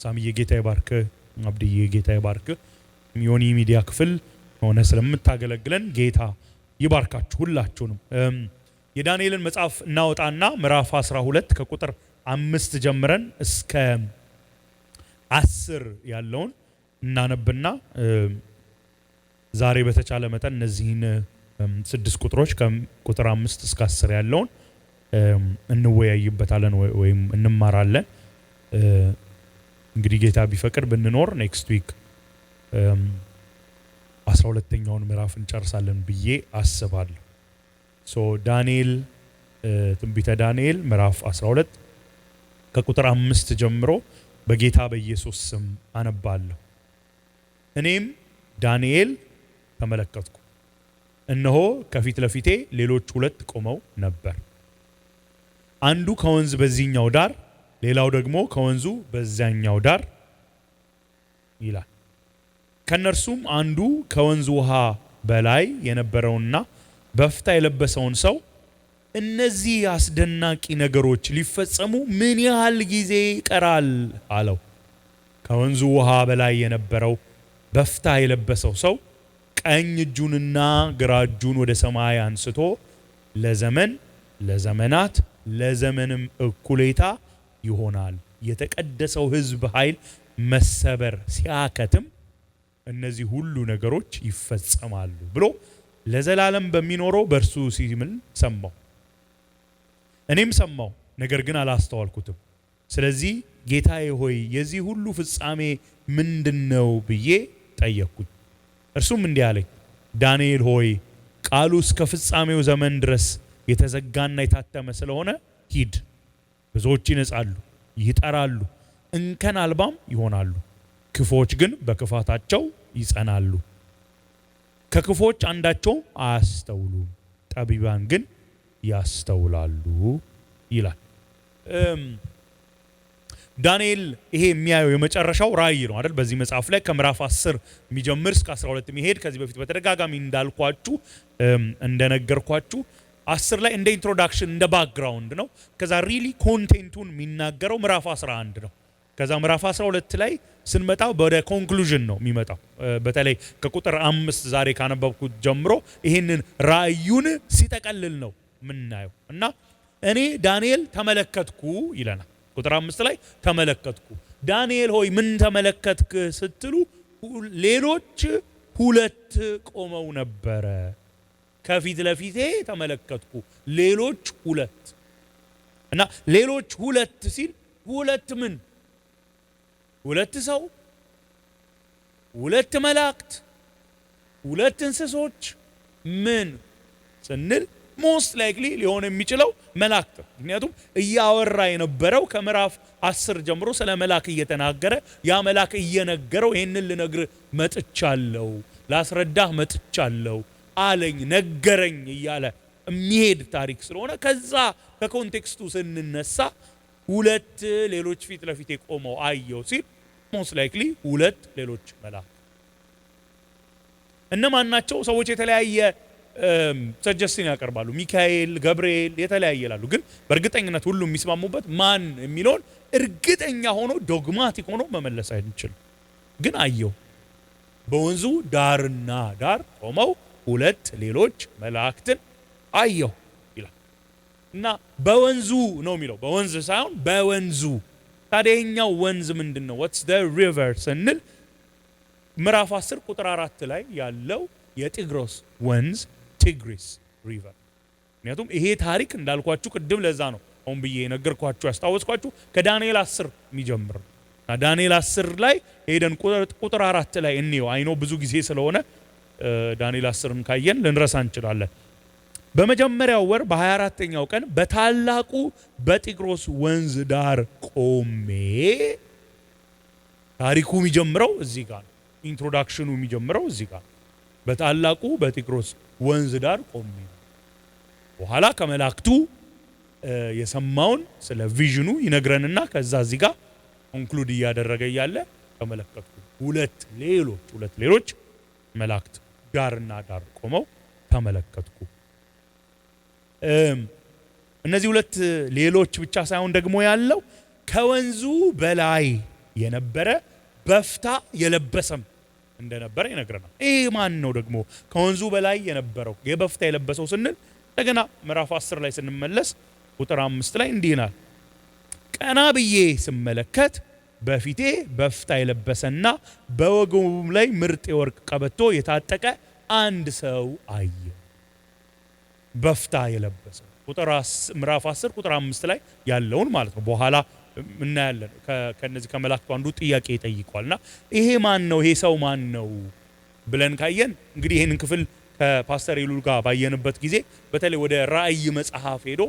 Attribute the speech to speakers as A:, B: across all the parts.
A: ሳሚዬ ጌታ ይባርክ፣ አብዲዬ ጌታ ይባርክ። ሚዮኒ ሚዲያ ክፍል ሆነ ስለምታገለግለን ጌታ ይባርካችሁ ሁላችሁንም። የዳንኤልን መጽሐፍ እናወጣና ምዕራፍ 12 ከቁጥር 5 ጀምረን እስከ 10 ያለውን እናነብና ዛሬ በተቻለ መጠን እነዚህን 6 ቁጥሮች ከቁጥር 5 እስከ 10 ያለውን እንወያይበታለን ወይም እንማራለን። እንግዲህ ጌታ ቢፈቅድ ብንኖር ኔክስት ዊክ 12ኛውን ምዕራፍ እንጨርሳለን ብዬ አስባለሁ። ዳንኤል ትንቢተ ዳንኤል ምዕራፍ 12 ከቁጥር 5 ጀምሮ በጌታ በኢየሱስ ስም አነባለሁ። እኔም ዳንኤል ተመለከትኩ፣ እነሆ ከፊት ለፊቴ ሌሎች 2 ቆመው ነበር። አንዱ ከወንዝ በዚህኛው ዳር፣ ሌላው ደግሞ ከወንዙ በዛኛው ዳር ይላል። ከነርሱም አንዱ ከወንዙ ውሃ በላይ የነበረውና በፍታ የለበሰውን ሰው እነዚህ አስደናቂ ነገሮች ሊፈጸሙ ምን ያህል ጊዜ ይቀራል አለው። ከወንዙ ውሃ በላይ የነበረው በፍታ የለበሰው ሰው ቀኝ እጁንና ግራ እጁን ወደ ሰማይ አንስቶ ለዘመን፣ ለዘመናት፣ ለዘመንም እኩሌታ ይሆናል፣ የተቀደሰው ሕዝብ ኃይል መሰበር ሲያከትም እነዚህ ሁሉ ነገሮች ይፈጸማሉ ብሎ ለዘላለም በሚኖረው በእርሱ ሲምል ሰማው። እኔም ሰማው፣ ነገር ግን አላስተዋልኩትም። ስለዚህ ጌታዬ ሆይ የዚህ ሁሉ ፍጻሜ ምንድነው ብዬ ጠየቅኩት። እርሱም እንዲህ አለኝ፣ ዳንኤል ሆይ ቃሉ እስከ ፍጻሜው ዘመን ድረስ የተዘጋና የታተመ ስለሆነ ሂድ። ብዙዎች ይነጻሉ፣ ይጠራሉ፣ እንከን አልባም ይሆናሉ። ክፎች ግን በክፋታቸው ይጸናሉ። ከክፎች አንዳቸው አያስተውሉም፣ ጠቢባን ግን ያስተውላሉ ይላል። ዳንኤል ይሄ የሚያየው የመጨረሻው ራእይ ነው አይደል? በዚህ መጽሐፍ ላይ ከምዕራፍ 10 የሚጀምር እስከ 12 የሚሄድ ከዚህ በፊት በተደጋጋሚ እንዳልኳችሁ እንደነገርኳችሁ 10 ላይ እንደ ኢንትሮዳክሽን እንደ ባክግራውንድ ነው። ከዛ ሪሊ ኮንቴንቱን የሚናገረው ምዕራፍ 11 ነው። ከዛ ምዕራፍ 12 ላይ ስንመጣ ወደ ኮንክሉዥን ነው የሚመጣው። በተለይ ከቁጥር 5 ዛሬ ካነበብኩት ጀምሮ ይሄንን ራእዩን ሲጠቀልል ነው ምናየው እና እኔ ዳንኤል ተመለከትኩ ይለናል። ቁጥር 5 ላይ ተመለከትኩ። ዳንኤል ሆይ ምን ተመለከትክ ስትሉ ሌሎች 2 ቆመው ነበረ። ከፊት ለፊቴ ተመለከትኩ ሌሎች 2 እና ሌሎች 2 ሲል 2 ምን 2 ሰው፣ 2 መላእክት፣ 2 እንስሶች ምን ስንል ሞስት ላይክሊ ሊሆን የሚችለው መላእክት። ምክንያቱም እያወራ የነበረው ከምዕራፍ 10 ጀምሮ ስለ መላእክ እየተናገረ ያ መላእክ እየነገረው ይሄንን ልነግር መጥቻለሁ፣ ላስረዳህ መጥቻለሁ አለኝ፣ ነገረኝ እያለ የሚሄድ ታሪክ ስለሆነ ከዛ ከኮንቴክስቱ ስንነሳ 2 ሌሎች ፊት ለፊት ቆመው አየው ሲል ሞስት ላይክሊ 2 ሌሎች መላእክት እነማን ናቸው? ሰዎች የተለያየ ሰጀስሽን ያቀርባሉ። ሚካኤል፣ ገብርኤል የተለያየ ይላሉ። ግን በእርግጠኝነት ሁሉ የሚስማሙበት ማን የሚለውን እርግጠኛ ሆኖ ዶግማቲክ ሆኖ መመለስ አይችልም። ግን አየው በወንዙ ዳርና ዳር ቆመው 2 ሌሎች መላእክትን አየው ይላል እና በወንዙ ነው የሚለው፣ በወንዝ ሳይሆን በወንዙ። ታዲያኛው ወንዝ ምንድነው? what's the river ስንል ምዕራፍ 10 ቁጥር 4 ላይ ያለው የጢግሮስ ወንዝ ቲግሪስ ሪቨር። ምክንያቱም ይሄ ታሪክ እንዳልኳችሁ ቅድም ለዛ ነው አሁን ብዬ ነገርኳችሁ ያስታወስኳችሁ ከዳንኤል 10 የሚጀምር ነው። ዳንኤል 10 ላይ ሄደን ቁጥር 4 ላይ እንየው። አይኖ ብዙ ጊዜ ስለሆነ ዳንኤል 10ን ካየን ልንረሳ እንችላለን። በመጀመሪያው ወር በ24ኛው ቀን በታላቁ በጢግሮስ ወንዝ ዳር ቆሜ። ታሪኩ የሚጀምረው እዚህ ጋር ነው። ኢንትሮዳክሽኑ የሚጀምረው እዚህ ጋር ነው። በታላቁ በጢግሮስ ወንዝ ዳር ቆሜ በኋላ ከመላእክቱ የሰማውን ስለ ቪዥኑ ይነግረንና ከዛ እዚህ ጋር ኮንክሉድ እያደረገ ያለ ተመለከትኩ 2 ሌሎች መላእክት ዳርና ዳር ቆመው ተመለከትኩ። እነዚህ 2 ሌሎች ብቻ ሳይሆን ደግሞ ያለው ከወንዙ በላይ የነበረ በፍታ የለበሰም እንደነበረ ይነግረናል። ይሄ ማን ነው ደግሞ ከወንዙ በላይ የነበረው የበፍታ የለበሰው ስንል እንደገና ምዕራፍ 10 ላይ ስንመለስ ቁጥር 5 ላይ እንዲህ ይላል፣ ቀና ብዬ ስመለከት በፊቴ በፍታ የለበሰና በወገቡም ላይ ምርጥ የወርቅ ቀበቶ የታጠቀ አንድ ሰው አየ። በፍታ የለበሰው ምዕራፍ 10 ቁጥር 5 ላይ ያለውን ማለት ነው። በኋላ እናያለን። ከነዚህ ከመላእክቱ አንዱ ጥያቄ ይጠይቋልና ይሄ ማን ነው? ይሄ ሰው ማን ነው ብለን ካየን እንግዲህ ይሄንን ክፍል ከፓስተር ኤሉል ጋር ባየንበት ጊዜ በተለይ ወደ ራእይ መጽሐፍ ሄዶ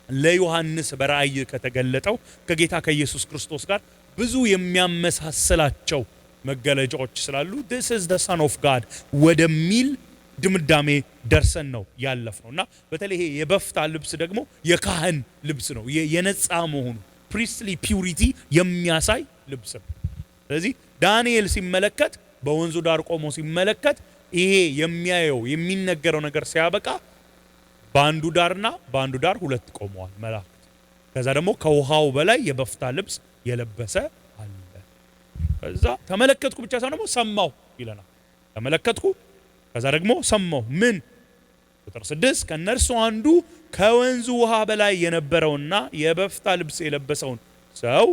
A: ለዮሐንስ በራእይ ከተገለጠው ከጌታ ከኢየሱስ ክርስቶስ ጋር ብዙ የሚያመሳስላቸው መገለጫዎች ስላሉ this is the son of God ወደሚል ድምዳሜ ደርሰን ነው ያለፍነውና በተለይ ይሄ የበፍታ ልብስ ደግሞ የካህን ልብስ ነው። የነጻ መሆኑ priestly purity የሚያሳይ ልብስ ነው። ስለዚህ ዳንኤል ሲመለከት በወንዙ ዳር ቆሞ ሲመለከት ይሄ የሚያየው የሚነገረው ነገር ሲያበቃ በአንዱ ዳርና በአንዱ ዳር ሁለት ቆመዋል መላእክት። ከዛ ደግሞ ከውሃው በላይ የበፍታ ልብስ የለበሰ አለ። ከዛ ተመለከትኩ ብቻ ሳይሆን ደግሞ ሰማሁ ይለናል። ተመለከትኩ ከዛ ደግሞ ሰማሁ ምን? ቁጥር 6 ከነርሱ አንዱ ከወንዙ ውሃ በላይ የነበረውና የበፍታ ልብስ የለበሰውን ሰው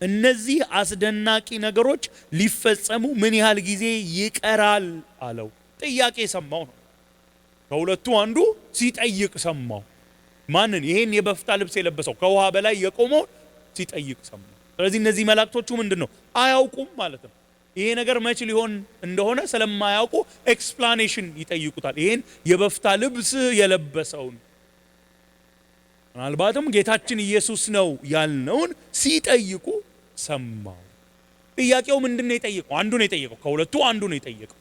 A: እነዚህ አስደናቂ ነገሮች ሊፈጸሙ ምን ያህል ጊዜ ይቀራል አለው። ጥያቄ ሰማሁ ነው። ከሁለቱ አንዱ ሲጠይቅ ሰማሁ። ማንን? ይሄን የበፍታ ልብስ የለበሰው ከውሃ በላይ የቆመው ሲጠይቅ ሰማሁ። ስለዚህ እነዚህ መላእክቶቹ ምንድነው አያውቁም ማለት ነው። ይሄ ነገር መቼ ሊሆን እንደሆነ ስለማያውቁ ኤክስፕላኔሽን ይጠይቁታል። ይሄን የበፍታ ልብስ የለበሰውን ምናልባትም ጌታችን ኢየሱስ ነው ያልነውን ሲጠይቁ ሰማሁ። ጥያቄው ምንድነው የጠየቀው? አንዱ ነው የጠየቀው። ከሁለቱ አንዱ ነው የጠየቀው።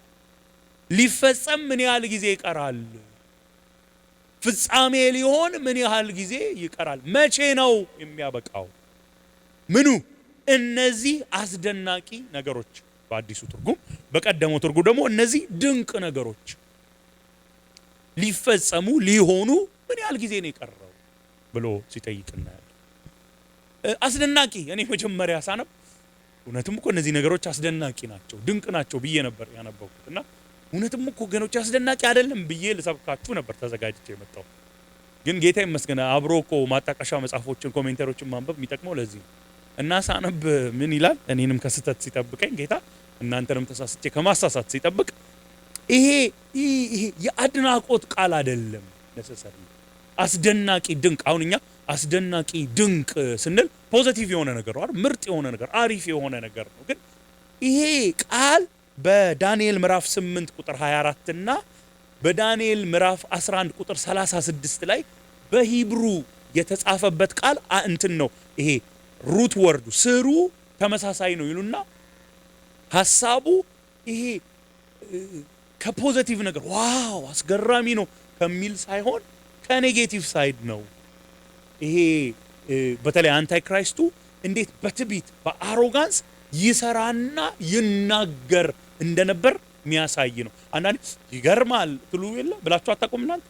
A: ሊፈጸም ምን ያህል ጊዜ ይቀራል? ፍጻሜ ሊሆን ምን ያህል ጊዜ ይቀራል? መቼ ነው የሚያበቃው? ምኑ? እነዚህ አስደናቂ ነገሮች በአዲሱ ትርጉም፣ በቀደመው ትርጉም ደግሞ እነዚህ ድንቅ ነገሮች ሊፈጸሙ ሊሆኑ ምን ያህል ጊዜ ነው የቀረው ብሎ ሲጠይቅ እናያለን። አስደናቂ እኔ መጀመሪያ ሳነብ እውነትም እኮ እነዚህ ነገሮች አስደናቂ ናቸው ድንቅ ናቸው ብዬ ነበር ያነበብኩትና እውነትም እኮ ገኖች አስደናቂ አይደለም ብዬ ልሰብካችሁ ነበር ተዘጋጅቼ የመጣው። ግን ጌታ ይመስገን አብሮ እኮ ማጣቀሻ መጽሐፎችን ኮሜንተሮችን ማንበብ የሚጠቅመው ለዚህ እና ሳነብ ምን ይላል? እኔንም ከስተት ሲጠብቀኝ ጌታ እናንተንም ተሳስቼ ከማሳሳት ሲጠብቅ ይሄ የአድናቆት ቃል አይደለም ነሰሰሪ አስደናቂ ድንቅ። አሁን እኛ አስደናቂ ድንቅ ስንል ፖዚቲቭ የሆነ ነገር ነው አይደል? ምርጥ የሆነ ነገር አሪፍ የሆነ ነገር ነው። ግን ይሄ ቃል በዳንኤል ምዕራፍ 8 ቁጥር 24 እና በዳንኤል ምዕራፍ 11 ቁጥር 36 ላይ በሂብሩ የተጻፈበት ቃል እንትን ነው። ይሄ ሩት ወርዱ ስሩ ተመሳሳይ ነው ይሉና ሐሳቡ ይሄ ከፖዚቲቭ ነገር ዋው አስገራሚ ነው ከሚል ሳይሆን ከኔጌቲቭ ሳይድ ነው። ይሄ በተለይ አንታይ ክራይስቱ እንዴት በትቢት በአሮጋንስ ይሰራና ይናገር እንደነበር የሚያሳይ ነው። አንዳንዴ ይገርማል ትሉ የለ ብላችሁ አታውቁም እናንተ?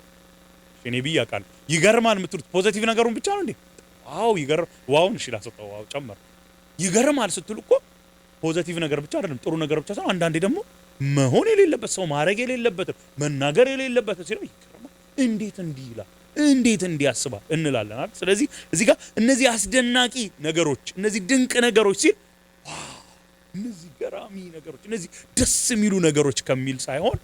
A: እኔ ብያቃል ይገርማል የምትሉት ፖዚቲቭ ነገሩን ብቻ ነው እንዴ? ዋው ይገርም ዋውን እሺ ላሰጠው ዋው ጨመር ይገርማል ስትሉ እኮ ፖዚቲቭ ነገር ብቻ አይደለም ጥሩ ነገር ብቻ ሳይሆን አንዳንዴ ደግሞ መሆን የሌለበት ሰው ማድረግ የሌለበት መናገር የሌለበት ሲለው ይገርማል እንዴት እንዲህ ይላል እንዴት እንዲህ ያስባል እንላለን አይደል? ስለዚህ እዚህ ጋር እነዚህ አስደናቂ ነገሮች እነዚህ ድንቅ ነገሮች ሲል ዋው እነዚህ ገራሚ ነገሮች እነዚህ ደስ የሚሉ ነገሮች ከሚል ሳይሆን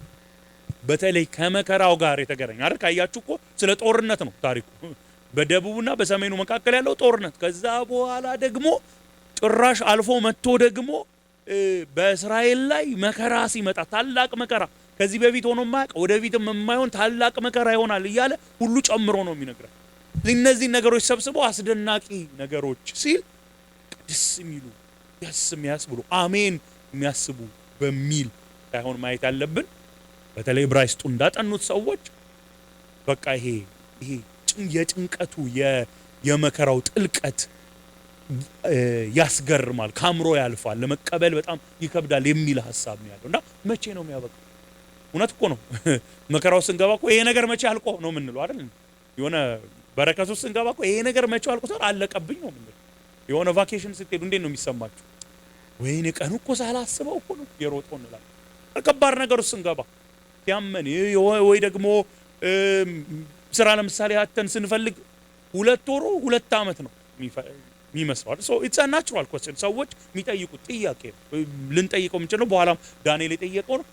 A: በተለይ ከመከራው ጋር የተገናኘ አይደል? ካያችሁ እኮ ስለ ጦርነት ነው ታሪኩ። በደቡብና በሰሜኑ መካከል ያለው ጦርነት ከዛ በኋላ ደግሞ ጭራሽ አልፎ መጥቶ ደግሞ በእስራኤል ላይ መከራ ሲመጣ ታላቅ መከራ ከዚህ በፊት ሆኖ ማያውቅ ወደፊትም የማይሆን ታላቅ መከራ ይሆናል እያለ ሁሉ ጨምሮ ነው የሚነግረን። እነዚህ ነገሮች ሰብስበው አስደናቂ ነገሮች ሲል ደስ የሚሉ ደስ የሚያስብሉ አሜን የሚያስቡ በሚል ሳይሆን ማየት ያለብን በተለይ ዕብራይስጡ እንዳጠኑት ሰዎች በቃ ይሄ የጭንቀቱ የመከራው ጥልቀት ያስገርማል፣ ካምሮ ያልፋል፣ ለመቀበል በጣም ይከብዳል የሚል ሐሳብ ነው ያለውና መቼ ነው የሚያበቃው? እውነት እኮ ነው። መከራው ስንገባ እኮ ይሄ ነገር መቼ አልቆ ነው የምንለው አይደል? የሆነ በረከቱ ስንገባ እኮ ይሄ ነገር መቼ አልቆ አለቀብኝ ነው የምንለው። የሆነ ቫኬሽን ስትሄዱ እንዴት ነው የሚሰማችሁ? ወይኔ ቀኑ እኮ ሳላስበው እኮ ነው የሮጠው እንላለን። ከባድ ነገር ውስጥ ስንገባ ሲያመን ወይ ደግሞ ስራ ለምሳሌ አተን ስንፈልግ 2 ወር 2 ዓመት ነው የሚመስለው። ሶ ኢትስ አ ናቹራል ኩዌስችን ሰዎች የሚጠይቁት ጥያቄ ልንጠይቀው የምንችለው በኋላም ዳንኤል የጠየቀው ነው።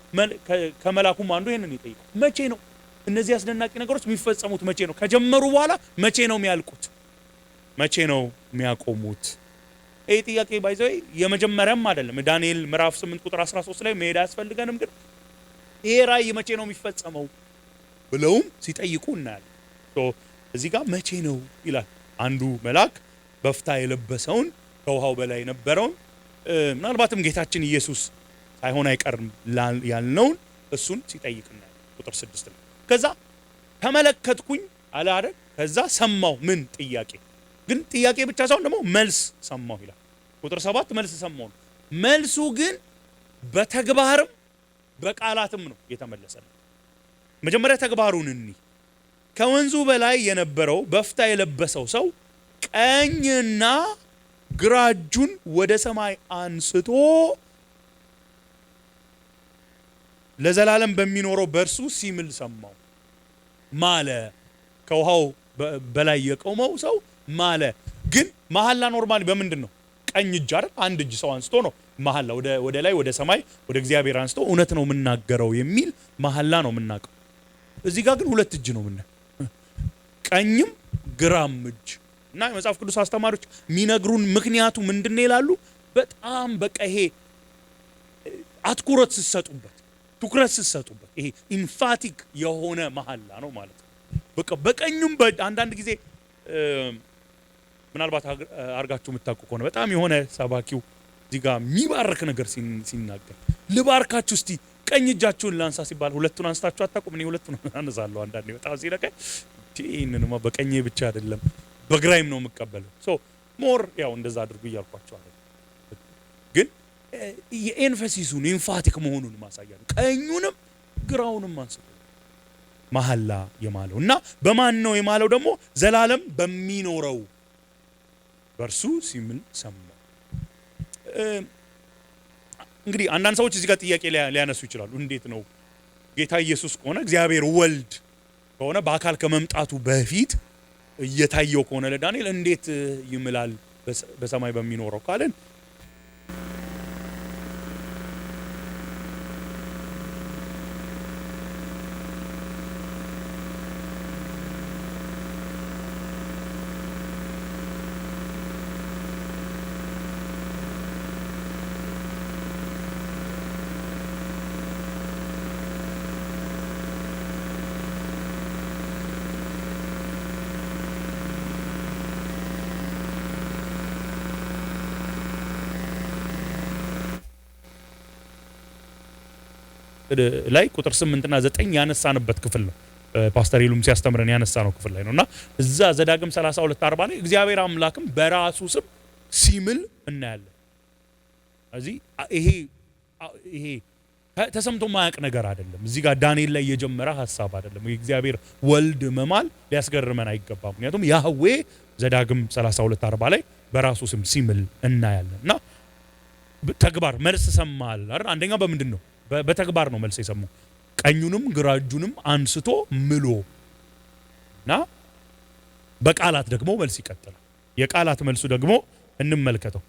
A: ከመላኩም አንዱ ይሄንን ይጠይቀው መቼ ነው እነዚህ አስደናቂ ነገሮች የሚፈጸሙት? መቼ ነው ከጀመሩ በኋላ መቼ ነው የሚያልቁት? መቼ ነው የሚያቆሙት? ይሄ ጥያቄ ባይዘው የመጀመሪያም አይደለም። ዳንኤል ምዕራፍ 8 ቁጥር 13 ላይ መሄድ አያስፈልገንም፣ ግን ይሄ ራእይ መቼ ነው የሚፈጸመው ብለውም ሲጠይቁ እናያለን። ሶ እዚህ ጋር መቼ ነው ይላል። አንዱ መልአክ በፍታ የለበሰውን ከውሃው በላይ የነበረውን ምናልባትም ጌታችን ኢየሱስ ሳይሆን አይቀርም ያልነውን እሱን ሲጠይቅ እናያለን። ቁጥር 6 ላይ ከዛ ተመለከትኩኝ አለ አይደል? ከዛ ሰማው ምን ጥያቄ ግን ጥያቄ ብቻ ሳይሆን ደግሞ መልስ ሰማው ይላል። ቁጥር 7 መልስ ሰማው ነው። መልሱ ግን በተግባርም በቃላትም ነው የተመለሰው። መጀመሪያ ተግባሩን ከወንዙ በላይ የነበረው በፍታ የለበሰው ሰው ቀኝና ግራ እጁን ወደ ሰማይ አንስቶ ለዘላለም በሚኖረው በርሱ ሲምል ሰማው ማለ። ከውሃው በላይ የቆመው ሰው ማለ። ግን መሐላ ኖርማሊ በምንድን ነው? ቀኝ እጅ አይደል? አንድ እጅ ሰው አንስቶ ነው መሐላ ወደ ላይ ወደ ሰማይ ወደ እግዚአብሔር አንስቶ እውነት ነው የምናገረው የሚል መሐላ ነው የምናቀው። እዚህ ጋር ግን 2 እጅ ነው ቀኝም ግራም እጅ እና የመጽሐፍ ቅዱስ አስተማሪዎች የሚነግሩን ምክንያቱ ምንድነው ይላሉ። በጣም በቃ ይሄ አትኩረት ሲሰጡበት ትኩረት ሲሰጡበት ይሄ ኢንፋቲክ የሆነ መሐላ ነው ማለት ነው። በቃ በቀኙም አንዳንድ ጊዜ ምናልባት አርጋችሁ የምታውቁ ከሆነ በጣም የሆነ ሰባኪው እዚህ ጋር የሚባርክ ነገር ሲናገር ልባርካችሁ እስቲ ቀኝ እጃችሁን ላንሳ ሲባል 2ቱን አንስታችሁ አታውቁም? እኔ 2ቱን አነሳለሁ አንዳንዴ በጣም ሲለቀኝ ይሄንንማ በቀኜ ብቻ አይደለም በግራይም ነው የምቀበለው። ሶ ሞር ያው እንደዛ አድርጉ እያልኳቸው አለ። ግን የኤንፈሲሱን ኢንፋቲክ መሆኑን ማሳያ ነው። ቀኙንም ግራውንም አንስቶ መሐላ የማለው እና በማን ነው የማለው? ደግሞ ዘላለም በሚኖረው በርሱ ሲምል ሰማው። እንግዲህ አንዳንድ ሰዎች እዚህ ጋር ጥያቄ ሊያነሱ ይችላሉ። እንዴት ነው ጌታ ኢየሱስ ከሆነ እግዚአብሔር ወልድ ከሆነ በአካል ከመምጣቱ በፊት እየታየው ከሆነ ለዳንኤል እንዴት ይምላል በሰማይ በሚኖረው ካለን ላይ ቁጥር 8 እና 9 ያነሳንበት ክፍል ነው። ፓስተር ኢሉም ሲያስተምረን ያነሳነው ክፍል ላይ ነውና እዛ ዘዳግም 32:40 ላይ እግዚአብሔር አምላክም በራሱ ስም ሲምል እናያለን። እዚህ ይሄ ተሰምቶ ማያቅ ነገር አይደለም። እዚህ ጋር ዳንኤል ላይ የጀመረ ሐሳብ አይደለም። የእግዚአብሔር ወልድ መማል ሊያስገርመን አይገባም። ምክንያቱም ያህዌ ዘዳግም 32:40 ላይ በራሱ ስም ሲምል እናያለን። እና ተግባር መልስ ሰማል አይደል? አንደኛው በምንድን ነው? በተግባር ነው መልስ የሰማው። ቀኙንም ግራ እጁንም አንስቶ ምሎ እና በቃላት ደግሞ መልስ ይቀጥላል። የቃላት መልሱ ደግሞ እንመልከተው።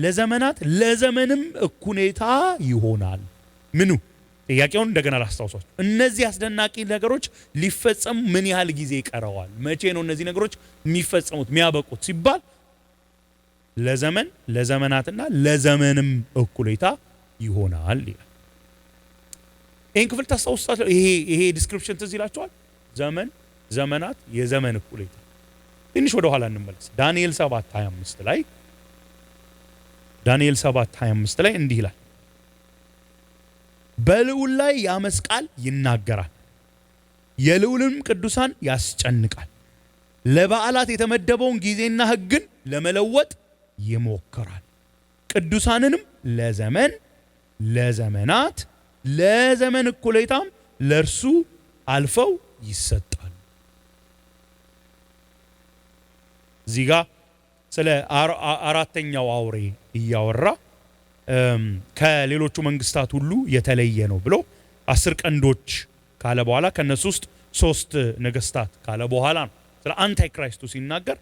A: ለዘመናት ለዘመንም እኩሌታ ይሆናል። ምኑ? ጥያቄውን እንደገና ላስታውሳችሁ። እነዚህ አስደናቂ ነገሮች ሊፈጸሙ ምን ያህል ጊዜ ይቀረዋል? መቼ ነው እነዚህ ነገሮች የሚፈጸሙት የሚያበቁት ሲባል ለዘመን ለዘመናትና ለዘመንም እኩሌታ ይሆናል ይላል። ይሄን ክፍል ታስታውሳላችሁ? ይሄ ዲስክሪፕሽን ትዝ ይላችኋል? ዘመን፣ ዘመናት፣ የዘመን እኩሌታ። ትንሽ ወደ ኋላ እንመለስ። ዳንኤል 7:25 ላይ እንዲህ ይላል። በልዑል ላይ የአመፅ ቃል ይናገራል፣ የልዑልንም ቅዱሳን ያስጨንቃል። ለበዓላት የተመደበውን ጊዜና ሕግን ለመለወጥ ይሞክራል። ቅዱሳንንም ለዘመን ለዘመናት ለዘመን እኩሌታም ለእርሱ አልፈው ይሰጣሉ። እዚህ ጋር ስለ አራተኛው አውሬ እያወራ ከሌሎቹ መንግስታት ሁሉ የተለየ ነው ብሎ 10 ቀንዶች ካለ በኋላ ከነሱ ውስጥ 3 ነገስታት ካለ በኋላ ነው ስለ አንታይ ክራይስቱ ሲናገር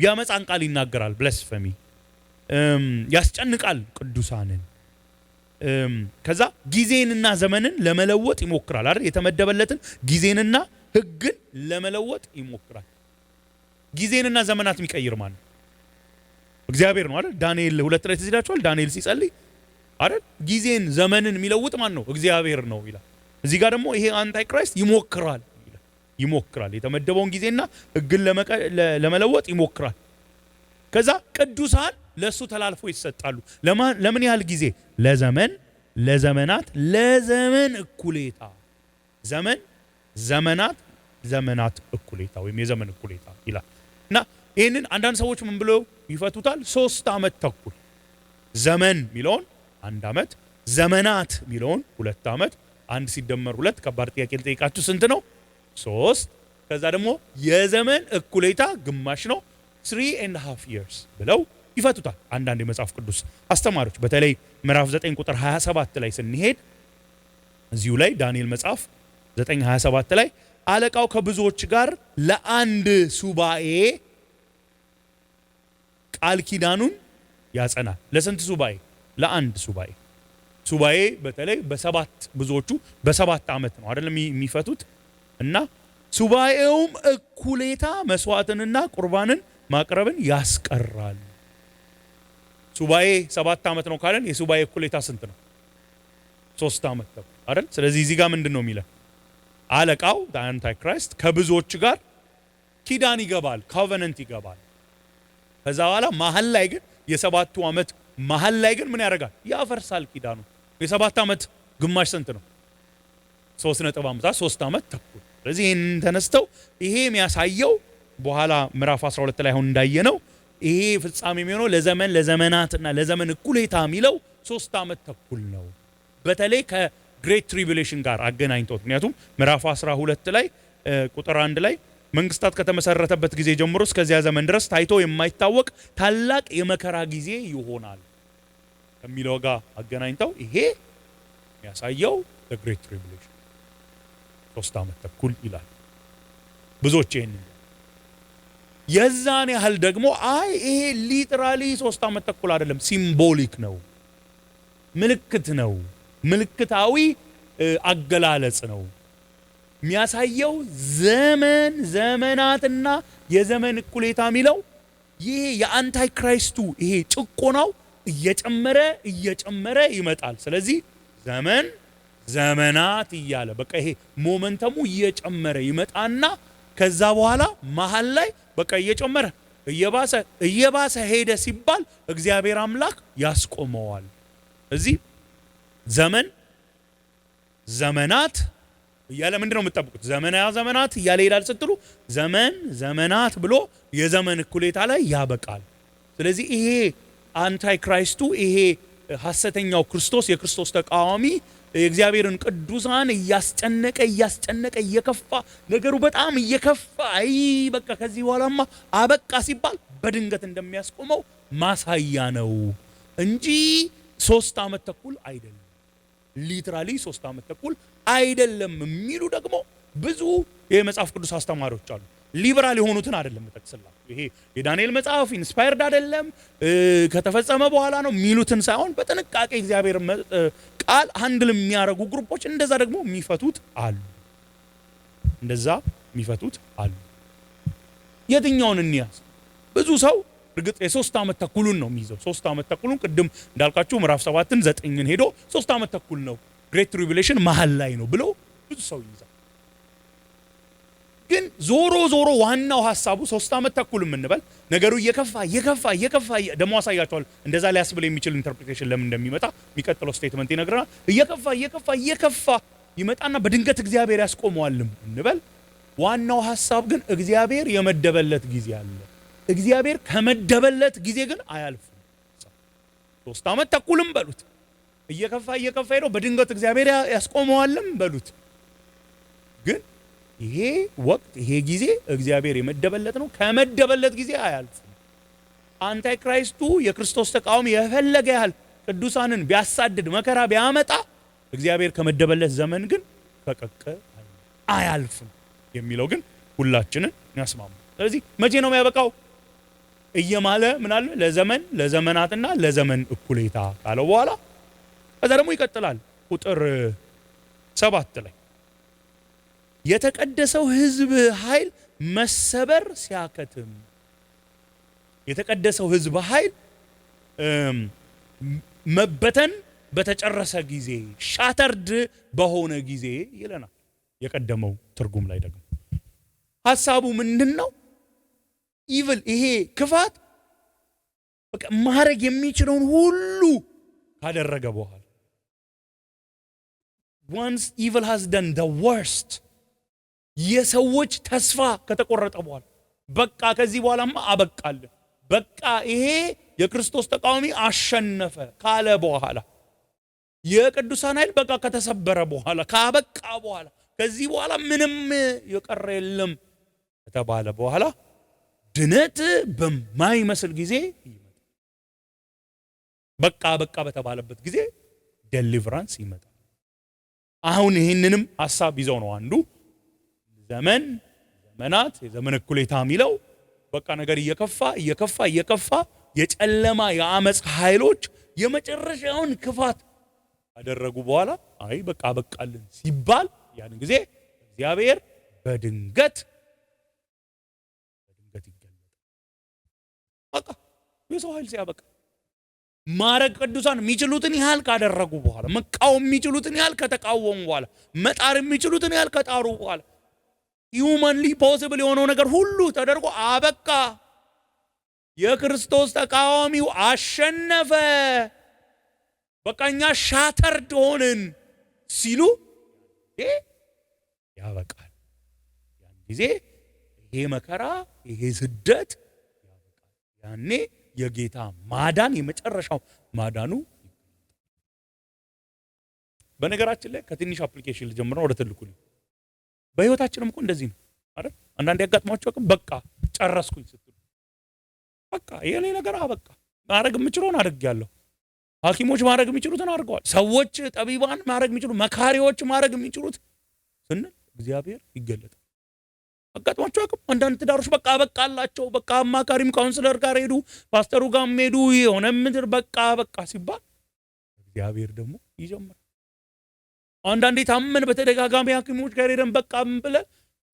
A: ያመጻን ቃል ይናገራል። ብላስፌሚ ያስጨንቃል ቅዱሳንን። ከዛ ጊዜንና ዘመንን ለመለወጥ ይሞክራል አይደል? የተመደበለትን ጊዜንና ህግን ለመለወጥ ይሞክራል። ጊዜንና ዘመናት የሚቀይር ማን ነው? እግዚአብሔር ነው አይደል? ዳንኤል 2 ላይ ተዝዳችኋል። ዳንኤል ሲጸልይ አይደል? ጊዜን ዘመንን የሚለውጥ ማን ነው? እግዚአብሔር ነው ይላል። እዚህ ጋር ደግሞ ይሄ አንታይ ክራይስት ይሞክራል ይላል። ይሞክራል የተመደበውን ጊዜና ህግን ለመለወጥ ይሞክራል። ከዛ ቅዱሳን ለሱ ተላልፎ ይሰጣሉ። ለምን ያህል ጊዜ? ለዘመን፣ ለዘመናት፣ ለዘመን እኩሌታ። ዘመን፣ ዘመናት፣ ዘመናት እኩሌታ ወይም የዘመን እኩሌታ ይላል። እና ይህንን አንዳንድ ሰዎች ምን ብለው ይፈቱታል? 3 ዓመት ተኩል። ዘመን ሚለውን 1 ዓመት፣ ዘመናት ሚለውን 2 ዓመት። 1 ሲደመር 2 ከባድ ጥያቄ ልጠይቃችሁ ስንት ነው? 3። ከዛ ደግሞ የዘመን እኩሌታ ግማሽ ነው 3.5 years ብለው ይፈቱታል። አንዳንድ የመጽሐፍ ቅዱስ አስተማሪዎች በተለይ ምዕራፍ 9 ቁጥር 27 ላይ ስንሄድ እዚሁ ላይ ዳንኤል መጽሐፍ 9:27 ላይ አለቃው ከብዙዎች ጋር ለአንድ ሱባኤ ቃል ኪዳኑን ያጸናል። ለስንት ሱባኤ? ለአንድ ሱባኤ። ሱባኤ በተለይ በ7 ብዙዎቹ በ7 ዓመት ነው አይደለም የሚፈቱት። እና ሱባኤውም እኩሌታ መስዋዕትንና ቁርባንን ማቅረብን ያስቀራል። ሱባኤ 7 ዓመት ነው ካለን የሱባኤ እኩሌታ ስንት ነው? 3 ዓመት ነው አይደል? ስለዚህ እዚህ ጋር ምንድነው የሚለው? አለቃው አንታይ ክራይስት ከብዙዎች ጋር ኪዳን ይገባል፣ ኮቨነንት ይገባል። ከዛ በኋላ መሀል ላይ ግን የ7ቱ ዓመት መሀል ላይ ግን ምን ያደርጋል? ያፈርሳል ኪዳኑ። የ7 ዓመት ግማሽ ስንት ነው? 3.5 3 ዓመት ተኩል። ስለዚህ ይሄንን ተነስተው ይሄ የሚያሳየው በኋላ ምዕራፍ 12 ላይ አሁን እንዳየነው ይሄ ፍጻሜ የሚሆነው ለዘመን ለዘመናትና ለዘመን እኩሌታ የሚለው 3 ዓመት ተኩል ነው። በተለይ ከግሬት ትሪቡሌሽን ጋር አገናኝቶት። ምክንያቱም ምዕራፍ 12 ላይ ቁጥር 1 ላይ መንግስታት ከተመሰረተበት ጊዜ ጀምሮ እስከዚያ ዘመን ድረስ ታይቶ የማይታወቅ ታላቅ የመከራ ጊዜ ይሆናል ከሚለው ጋር አገናኝተው ይሄ የሚያሳየው ግሬት ትሪቡሌሽን 3 ዓመት ተኩል ይላል። ብዙዎች ይሄንን የዛን ያህል ደግሞ አይ ይሄ ሊትራሊ 3 ዓመት ተኩል አይደለም፣ ሲምቦሊክ ነው፣ ምልክት ነው፣ ምልክታዊ አገላለጽ ነው የሚያሳየው። ዘመን ዘመናትና የዘመን እኩሌታ የሚለው ይሄ የአንታይ ክራይስቱ ይሄ ጭቆናው እየጨመረ እየጨመረ ይመጣል። ስለዚህ ዘመን ዘመናት እያለ በቃ ይሄ ሞመንተሙ እየጨመረ ይመጣና ከዛ በኋላ መሀል ላይ በቃ እየጨመረ እየባሰ ሄደ ሲባል እግዚአብሔር አምላክ ያስቆመዋል። እዚህ ዘመን ዘመናት እያለ ምንድነው የምትጠብቁት? ዘመናት እያለ ይላል ስትሉ ዘመን ዘመናት ብሎ የዘመን እኩሌታ ላይ ያበቃል። ስለዚህ ይሄ አንታይ ክራይስቱ ይሄ ሐሰተኛው ክርስቶስ የክርስቶስ ተቃዋሚ የእግዚአብሔርን ቅዱሳን እያስጨነቀ እየከፋ ነገሩ በጣም እየከፋ አይ በቃ ከዚህ በኋላማ አበቃ ሲባል በድንገት እንደሚያስቆመው ማሳያ ነው እንጂ 3 ዓመት ተኩል አይደለም። ሊትራሊ 3 ዓመት ተኩል አይደለም የሚሉ ደግሞ ብዙ የመጽሐፍ ቅዱስ አስተማሪዎች አሉ። ሊበራል የሆኑትን አይደለም ተከሰላ ይሄ የዳንኤል መጽሐፍ ኢንስፓየርድ አይደለም ከተፈጸመ በኋላ ነው የሚሉትን ሳይሆን በጥንቃቄ እግዚአብሔር ቃል ሃንድል የሚያረጉ ግሩፖች እንደዛ ደግሞ የሚፈቱት አሉ። የትኛውን እንያዝ? ብዙ ሰው እርግጥ የ3 ዓመት ተኩሉን ነው የሚይዘው። 3 ዓመት ተኩሉን ቅድም እንዳልካችሁ ምዕራፍ 7ን 9ን ሄዶ 3 ዓመት ተኩል ነው ግሬት ትሪቡሌሽን መሀል ላይ ነው ብሎ ብዙ ሰው ይይዛል። ግን ዞሮ ዋናው ሐሳቡ 3 ዓመት ተኩል የምንበል ነገሩ እየከፋ ደሞ አሳያቸዋል። እንደዛ ሊያስብል የሚችል ኢንተርፕሪቴሽን ለምን እንደሚመጣ የሚቀጥለው ስቴትመንት ይነግረናል። እየከፋ ይመጣና በድንገት እግዚአብሔር ያስቆመዋልም እንበል። ዋናው ሐሳብ ግን እግዚአብሔር የመደበለት ጊዜ አለ። እግዚአብሔር ከመደበለት ጊዜ ግን አያልፍም። 3 ዓመት ተኩልም በሉት እየከፋ ሄዶ በድንገት እግዚአብሔር ያስቆመዋልም በሉት ግን ይሄ ወቅት ይሄ ጊዜ እግዚአብሔር የመደበለት ነው። ከመደበለት ጊዜ አያልፍም። አንታይ ክራይስቱ የክርስቶስ ተቃዋሚ የፈለገ ያህል ቅዱሳንን ቢያሳድድ መከራ ቢያመጣ እግዚአብሔር ከመደበለት ዘመን ግን ፈቀቅ አያልፍም የሚለው ግን ሁላችንን ያስማማ። ስለዚህ መቼ ነው የሚያበቃው? እየማለ ምን አለ ለዘመን ለዘመናትና ለዘመን እኩሌታ ካለው በኋላ ከዛ ደግሞ ይቀጥላል ቁጥር 7 ላይ የተቀደሰው ሕዝብ ኃይል መሰበር ሲያከትም፣ የተቀደሰው ሕዝብ ኃይል መበተን በተጨረሰ ጊዜ ሻተርድ በሆነ ጊዜ ይለናል። የቀደመው ትርጉም ላይ ደግሞ ሐሳቡ ምንድነው? ኢቭል ይሄ ክፋት በቃ ማድረግ የሚችለውን ሁሉ ካደረገ በኋላ once evil has done the worst የሰዎች ተስፋ ከተቆረጠ በኋላ በቃ ከዚህ በኋላማ አበቃለ፣ በቃ ይሄ የክርስቶስ ተቃዋሚ አሸነፈ ካለ በኋላ የቅዱሳን ኃይል በቃ ከተሰበረ በኋላ ካበቃ በኋላ ከዚህ በኋላ ምንም የቀረ የለም ከተባለ በኋላ ድነት በማይመስል ጊዜ ይመጣል። በቃ በቃ በተባለበት ጊዜ ዴሊቨራንስ ይመጣል። አሁን ይህንንም ሐሳብ ይዘው ነው አንዱ ዘመን ዘመናት የዘመን እኩሌታ የሚለው በቃ ነገር እየከፋ የጨለማ የአመጽ ኃይሎች የመጨረሻውን ክፋት አደረጉ በኋላ አይ በቃ በቃልን ሲባል ያን ጊዜ እግዚአብሔር በድንገት ይገለጣል። በቃ የሰው ኃይል ሲያበቃ ማረግ ቅዱሳን የሚችሉትን ያህል ካደረጉ በኋላ መቃወም የሚችሉትን ያህል ከተቃወሙ በኋላ መጣር የሚችሉትን ያህል ከጣሩ በኋላ ሂውማንሊ ፖሲብል የሆነው ነገር ሁሉ ተደርጎ አበቃ፣ የክርስቶስ ተቃዋሚው አሸነፈ፣ በቃኛ ሻተርድ ሆንን ሲሉ ያበቃል። ያን ጊዜ ይሄ መከራ ይሄ ስደት ያበቃል። ያኔ የጌታ ማዳን የመጨረሻው ማዳኑ። በነገራችን ላይ ከትንሽ አፕሊኬሽን ልጀምር ነው ወደ ትልቁ። በህይወታችንም እኮ እንደዚህ ነው አይደል? አንዳንዴ ያጋጥማችሁ በቃ ጨረስኩኝ ስትሉ በቃ የኔ ነገር አበቃ፣ ማድረግ የምችለውን አድርጌያለሁ። ሐኪሞች ማድረግ የሚችሉትን አድርገዋል። ሰዎች ጠቢባን ማድረግ የሚችሉ መካሪዎች ማድረግ የሚችሉት ስንል እግዚአብሔር ይገለጣል። አጋጥማችሁ አቅም አንዳንድ ትዳሮች በቃ በቃላቸው፣ በቃ አማካሪም ካውንስለር ጋር ሄዱ፣ ፓስተሩ ጋር ሄዱ፣ የሆነ ምድር በቃ ሲባል እግዚአብሔር ደግሞ ይጀምራል። አንዳንዴ ታመን በተደጋጋሚ ሐኪሞች ጋር ሄደን በቃ ብለን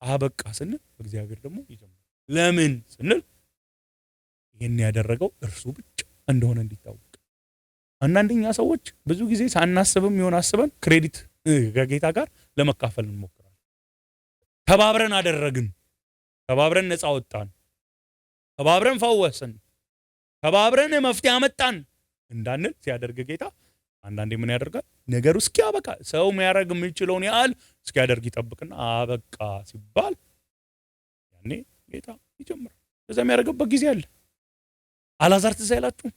A: አበቃ ስንል እግዚአብሔር ደግሞ ይጀምራል። ለምን ስንል ይሄን ያደረገው እርሱ ብቻ እንደሆነ እንዲታወቅ። አንዳንደኛ ሰዎች ብዙ ጊዜ ሳናስብም ይሆን አስበን ክሬዲት ከጌታ ጋር ለመካፈል እንሞክራለን። ተባብረን አደረግን፣ ተባብረን ነፃ ወጣን፣ ተባብረን ፈወስን፣ ተባብረን መፍትሄ አመጣን እንዳንል ሲያደርግ ጌታ አንዳንዴ ምን ያደርጋል? ነገሩ እስኪያበቃ ሰው የሚያደርግ የሚችለውን ያህል እስኪያደርግ ይጠብቅና አበቃ ሲባል ያኔ ጌታ ይጀምራል። ከዛ የሚያደርግበት ጊዜ አለ። አልዓዛር ትዝ አይላችሁም?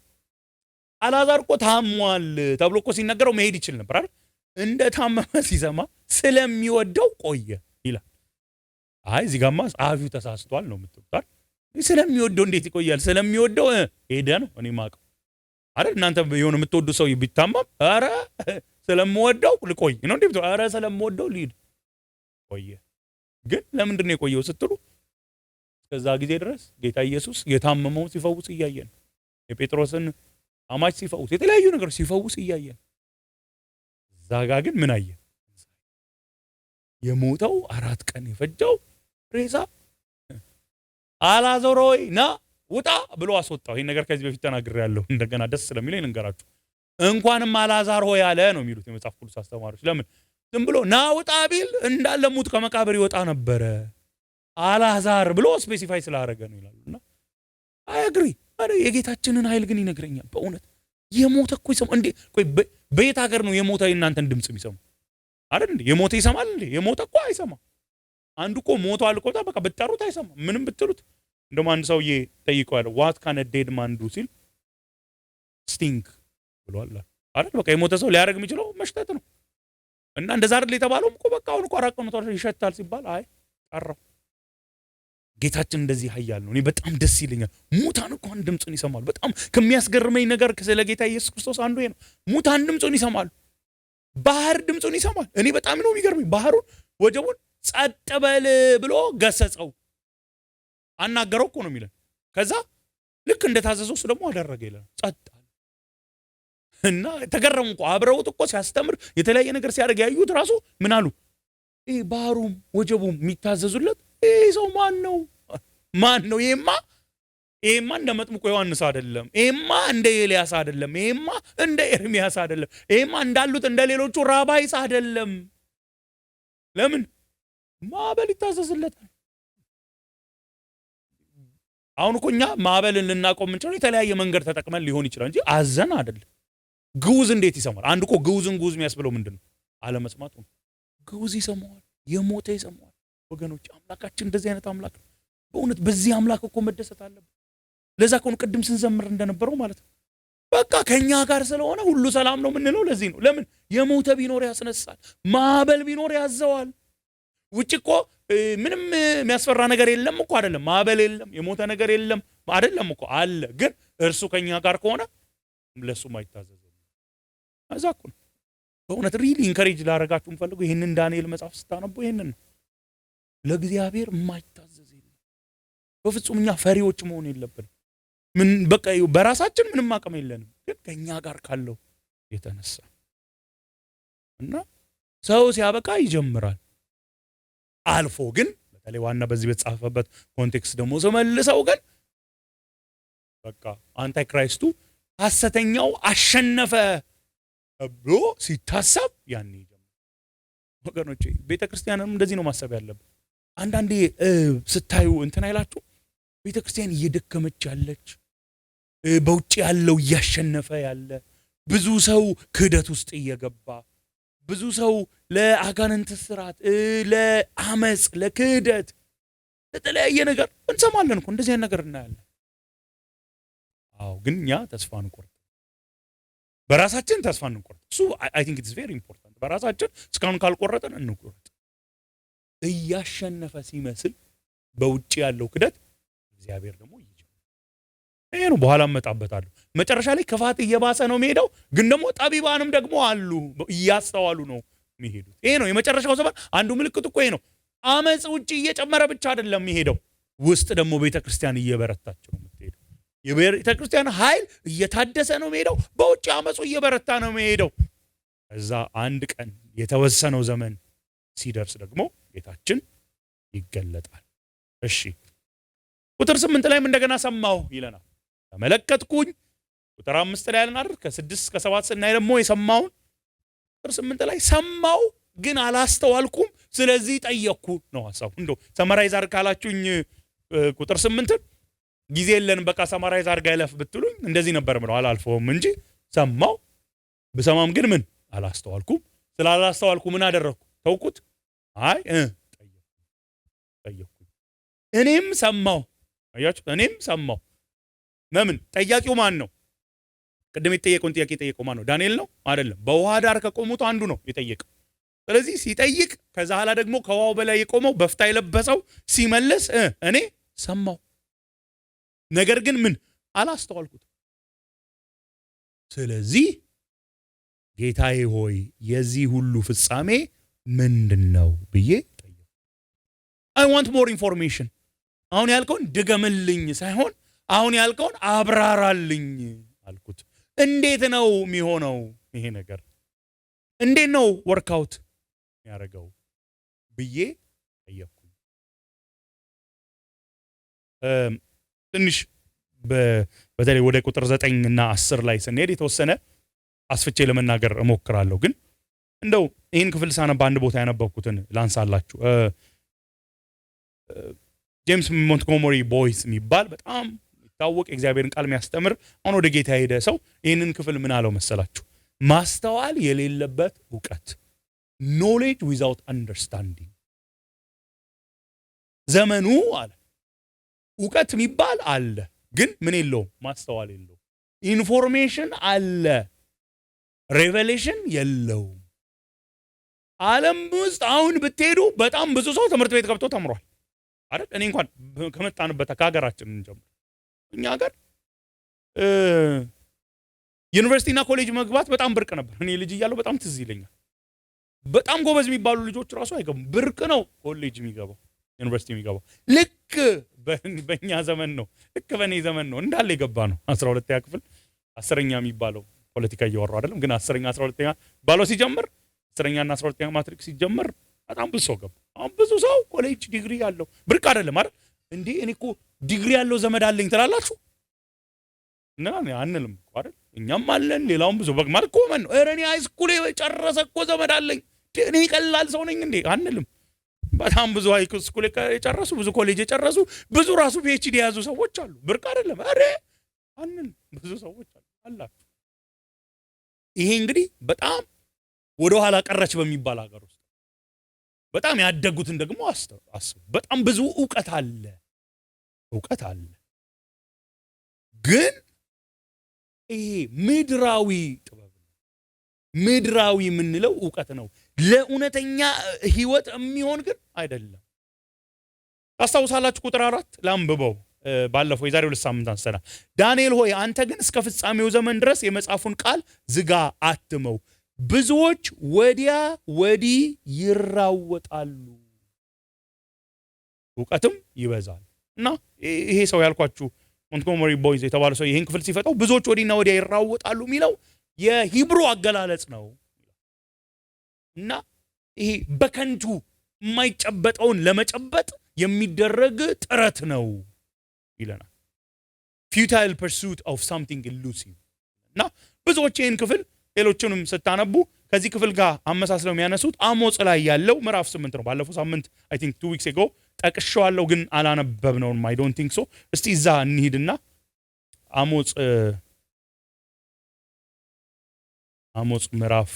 A: አልዓዛር እኮ ታሟል ተብሎ እኮ ሲነገረው መሄድ ይችል ነበር አይደል? እንደ ታመመ ሲሰማ ስለሚወደው ቆየ ይላል። አይ እዚህ ጋማ ጸሐፊው ተሳስቷል ነው የምትሉት። ስለሚወደው እንዴት ይቆያል? ስለሚወደው ሄደ ነው እኔ ማቀው አይደል? እናንተ የሆነ የምትወዱ ሰው ቢታመም አረ ስለምወደው ልቆይ ነው እንዴ? አረ ስለምወደው ልሂድ ቆየ። ግን ለምንድን ነው የቆየው ስትሉ እስከዛ ጊዜ ድረስ ጌታ ኢየሱስ የታመመውን ሲፈውስ እያየን፣ የጴጥሮስን አማች ሲፈውስ፣ የተለያዩ ነገሮች ሲፈውስ እያየን፣ እዛ ጋ ግን ምን አየ? የሞተው 4 ቀን የፈጀው ሬሳ አልዓዛር ሆይ ና ውጣ ብሎ አስወጣው። ይሄን ነገር ከዚህ በፊት ተናግሬያለሁ። እንደገና ደስ ስለሚለኝ ልንገራችሁ። እንኳንም አልዓዛር ሆይ አለ ነው የሚሉት የመጽሐፍ ቅዱስ አስተማሪዎች። ለምን ዝም ብሎ ና ውጣ ቢል እንዳለ ሙት ከመቃብር ይወጣ ነበረ። አልዓዛር ብሎ ስፔሲፋይ ስላደረገ ነው ይላሉና አያግሪ የጌታችንን ኃይል ግን ይነግረኛል። በእውነት የሞተ እኮ ይሰማ እንዴ? ቆይ በየት ሀገር ነው የሞተ እናንተን ድምጽ የሚሰማ አይደል እንዴ? የሞተ ይሰማል እንዴ? የሞተ እኮ አይሰማ። አንዱ እኮ ሞቷል እኮ በቃ ብትጠሩት አይሰማ። ምንም ብትሉት እንደውም አንድ ሰውዬ ጠይቀዋል። ዋት ካን ዴድ ማን ዱ ሲል ስቲንክ ብሏል አይደል? በቃ የሞተ ሰው ሊያደርግ የሚችለው መሽተት ነው። እና እንደዛ አይደል የተባለው እኮ በቃ አሁን እኮ አራቀኑ ይሸታል ሲባል አይ ጠራው ጌታችን እንደዚህ ኃያል ነው። እኔ በጣም ደስ ይለኛል። ሙታን እንኳን ድምፁን ይሰማሉ። በጣም ከሚያስገርመኝ ነገር ስለ ጌታ ኢየሱስ ክርስቶስ አንዱ ነው። ሙታን ድምፁን ይሰማሉ። ባህር ድምፁን ይሰማል። እኔ በጣም ነው የሚገርመኝ። ባህሩን ወጀቡን ጸጥ በል ብሎ ገሰጸው፣ አናገረው እኮ ነው የሚለን። ከዛ ልክ እንደታዘዘው እሱ ደግሞ አደረገ ይላል። ጸጥ እና ተገረሙ እኮ አብረውት እኮ ሲያስተምር የተለያየ ነገር ሲያደርግ ያዩት ራሱ ምን አሉ? ይሄ ባህሩም ወጀቡም የሚታዘዙለት ይሄ ሰው ማን ነው? ማን ነው? ይሄማ እንደ መጥምቁ ዮሐንስ አይደለም። ይሄማ እንደ ኤልያስ አይደለም። ይሄማ እንደ ኤርሚያስ አይደለም። ይሄማ እንዳሉት እንደ ሌሎቹ ራባይስ አይደለም። ለምን? ማዕበል ይታዘዝለታል። አሁን እኮ እኛ ማዕበልን ልናቆም የምንችለው የተለያየ መንገድ ተጠቅመን ሊሆን ይችላል እንጂ አዘን አይደለም። ግዑዝ እንዴት ይሰማል? አንድ እኮ ግዑዝን ግዑዝ የሚያስብለው ምንድን ነው? አለመስማቱ ነው። ግዑዝ ይሰማዋል፣ የሞተ ይሰማዋል። ወገኖች አምላካችን እንደዚህ አይነት አምላክ ነው። በእውነት በዚህ አምላክ እኮ መደሰት አለብን። ለዛ እኮ ቅድም ስንዘምር እንደነበረው ማለት ነው። በቃ ከኛ ጋር ስለሆነ ሁሉ ሰላም ነው የምንለው ለዚህ ነው። ለምን? የሞተ ቢኖር ያስነሳል፣ ማዕበል ቢኖር ያዘዋል። ውጭ እኮ ምንም የሚያስፈራ ነገር የለም እኮ አይደለም። ማዕበል የለም፣ የሞተ ነገር የለም አይደለም እኮ አለ። ግን እርሱ ከኛ ጋር ከሆነ ለሱም አይታዘዝም። እዛ እኮ ነው በእውነት ሪሊ ኢንከሬጅ ላደርጋችሁ የምፈልገው ይህንን ዳንኤል መጽሐፍ ስታነቡ ይህንን ነው። ለእግዚአብሔር የማይታዘዝ የለም በፍጹም። እኛ ፈሪዎች መሆን የለብንም። ምን በቃ በራሳችን ምንም አቅም የለንም፣ ግን ከኛ ጋር ካለው የተነሳ እና ሰው ሲያበቃ ይጀምራል። አልፎ ግን በተለይ ዋና በዚህ በተጻፈበት ኮንቴክስት ደግሞ ተመልሰው ግን በቃ አንታይ ክራይስቱ ሐሰተኛው አሸነፈ ብሎ ሲታሰብ ያን ይጀምራል። ወገኖቼ ቤተክርስቲያንም እንደዚህ ነው ማሰብ ያለብን። አንዳንዴ ስታዩ እንትን አይላችሁ? ቤተክርስቲያን እየደከመች ያለች፣ በውጭ ያለው እያሸነፈ ያለ፣ ብዙ ሰው ክህደት ውስጥ እየገባ፣ ብዙ ሰው ለአጋንንት ስራት፣ ለአመጽ፣ ለክህደት፣ ለተለያየ ነገር እንሰማለን እኮ እንደዚህ አይነት ነገር እናያለን። አዎ ግን እኛ ተስፋ እንቆርጥ፣ በራሳችን ተስፋ እንቆርጥ። እሱ አይ ቲንክ ኢትስ ቬሪ ኢምፖርታንት። በራሳችን እስካሁን ካልቆረጥን እንቆርጥ። እያሸነፈ ሲመስል በውጭ ያለው ክደት እግዚአብሔር ደግሞ ይጀምራል። ይሄ ነው በኋላ መጣበታለሁ። መጨረሻ ላይ ክፋት እየባሰ ነው የሚሄደው፣ ግን ደግሞ ጠቢባንም ደግሞ አሉ እያስተዋሉ ነው የሚሄዱት። ይሄ ነው የመጨረሻው ዘመን አንዱ ምልክት እኮ ይሄ ነው። አመጽ ውጭ እየጨመረ ብቻ አይደለም የሚሄደው፣ ውስጥ ደግሞ ቤተክርስቲያን እየበረታች ነው የምትሄደው። የቤተክርስቲያን ኃይል እየታደሰ ነው የሚሄደው፣ በውጭ አመጹ እየበረታ ነው የሚሄደው። እዛ አንድ ቀን የተወሰነው ዘመን ሲደርስ ደግሞ ጌታችን ይገለጣል። እሺ ቁጥር 8 ላይም እንደገና ሰማሁ ይለናል። ተመለከትኩኝ ቁጥር 5 ላይ ያለን አይደል? ከ6 እስከ 7 ስናይ ደግሞ የሰማውን ቁጥር 8 ላይ ሰማው ግን አላስተዋልኩም፣ ስለዚህ ጠየቅኩ ነው ሐሳቡ። እንደው ሰማራይዝ አድርግ ካላችሁኝ ቁጥር 8 ጊዜ የለንም በቃ ሰማራይዝ አድርጋ ይለፍ ብትሉኝ እንደዚህ ነበር ምለው አላልፈውም እንጂ ሰማው። በሰማም ግን ምን አላስተዋልኩም። ስላላስተዋልኩ ምን አደረኩ? ተውኩት? አይ ጠየቅኩ። እኔም ሰማው። አያችሁ? እኔም ሰማው። ለምን? ጠያቂው ማን ነው? ቅድም የጠየቀውን ጥያቄ የጠየቀው ማን ነው? ዳንኤል ነው አይደለም። በውሃ ዳር ከቆሙት አንዱ ነው የጠየቀው። ስለዚህ ሲጠይቅ ከዛ ኋላ ደግሞ ከውሃው በላይ የቆመው በፍታ የለበሰው ሲመልስ እኔ ሰማው፣ ነገር ግን ምን አላስተዋልኩት። ስለዚህ ጌታዬ ሆይ የዚህ ሁሉ ፍጻሜ ምንድነው ብዬ ጠየቅኩ። አይ ዋንት ሞር ኢንፎርሜሽን። አሁን ያልከውን ድገምልኝ ሳይሆን አሁን ያልከውን አብራራልኝ አልኩት። እንዴት ነው የሚሆነው ይሄ ነገር? እንዴት ነው ወርክአውት ያደረገው ብዬ ጠየቅኩ። ትንሽ በተለይ ወደ ቁጥር 9 እና 10 ላይ ስንሄድ የተወሰነ አስፍቼ ለመናገር እሞክራለሁ። ግን እንደው ይህን ክፍል ሳነብ አንድ ቦታ ያነበብኩትን ላንሳላችሁ። ጄምስ ሞንትጎመሪ ቦይስ የሚባል በጣም የሚታወቅ የእግዚአብሔርን ቃል የሚያስተምር አሁን ወደ ጌታ ሄደ ሰው ይህንን ክፍል ምን አለው መሰላችሁ? ማስተዋል የሌለበት እውቀት፣ ኖሌጅ ዊዛውት አንደርስታንዲንግ። ዘመኑ አለ እውቀት የሚባል አለ፣ ግን ምን የለውም? ማስተዋል የለውም። ኢንፎርሜሽን አለ፣ ሬቨሌሽን የለውም። ዓለም ውስጥ አሁን ብትሄዱ በጣም ብዙ ሰው ትምህርት ቤት ገብቶ ተምሯል። አይደል? እኔ እንኳን ከመጣንበት ከሀገራችን እንጀምር። እኛ ሀገር ዩኒቨርሲቲና ኮሌጅ መግባት በጣም ብርቅ ነበር። እኔ ልጅ እያለሁ በጣም ትዝ ይለኛል። በጣም ጎበዝ የሚባሉ ልጆች ራሱ አይገቡም። ብርቅ ነው ኮሌጅ የሚገባው ዩኒቨርሲቲ የሚገባው። ልክ በእኛ ዘመን ነው፣ ልክ በእኔ ዘመን ነው እንዳለ የገባ ነው 12ኛ ክፍል 10ኛ የሚባለው ፖለቲካ እያወራሁ አይደለም፣ ግን 10ኛ 12ኛ ባለው ሲጀምር 10ኛና 12ኛ ማትሪክ ሲጀምር በጣም ብዙ ሰው ገባ። አሁን ብዙ ሰው ኮሌጅ ዲግሪ ያለው ብርቅ አይደለም አይደል እንዴ? እኔ እኮ ዲግሪ ያለው ዘመድ አለኝ ትላላችሁ እና አንልም አይደል? እኛም አለን፣ ሌላውም ብዙ በግ ማለት ኮመን ነው። ኧረ እኔ ሃይስኩል የጨረሰ እኮ ዘመድ አለኝ፣ እኔ ቀላል ሰው ነኝ እንዴ አንልም። በጣም ብዙ ሃይስኩል የጨረሱ ብዙ ኮሌጅ የጨረሱ ብዙ ራሱ ፒኤችዲ የያዙ ሰዎች አሉ። ብርቅ አይደለም። ኧረ አንል ብዙ ሰዎች አላችሁ። ይሄ እንግዲህ በጣም ወደ ኋላ ቀረች በሚባል ሀገር ውስጥ በጣም ያደጉትን ደግሞ አስቡ። በጣም ብዙ ዕውቀት አለ። ግን ይሄ ምድራዊ ጥበብ ነው። ምድራዊ የምንለው ዕውቀት ነው። ለእውነተኛ ህይወት የሚሆን ግን አይደለም። ታስታውሳላችሁ? ቁጥር 4 ላንብበው። ባለፈው የዛሬ 2 ሳምንት አንስተናል። ዳንኤል ሆይ አንተ ግን እስከ ፍጻሜው ዘመን ድረስ የመጽሐፉን ቃል ዝጋ፣ አትመው። ብዙዎች ወዲያ ወዲህ ይራወጣሉ፣ ዕውቀትም ይበዛል። እና ይሄ ሰው ያልኳችሁ ሞንትጎመሪ ቦይዝ የተባለ ሰው ይህን ክፍል ሲፈታው ብዙዎች ወዲና ወዲያ ይራወጣሉ የሚለው የሂብሩ አገላለጽ ነው። እና ይሄ በከንቱ የማይጨበጠውን ለመጨበጥ የሚደረግ ጥረት ነው ይለናል። futile pursuit of something elusive። እና ብዙዎች ይህን ክፍል ሌሎችንም ስታነቡ ከዚህ ክፍል ጋር አመሳስለው የሚያነሱት አሞጽ ላይ ያለው ምዕራፍ 8 ነው። ባለፈው ሳምንት I think 2 weeks ago ጠቅሼዋለሁ፣ ግን አላነበብነውም። I don't think so። እስቲ እዛ እንሂድና አሞጽ ምዕራፍ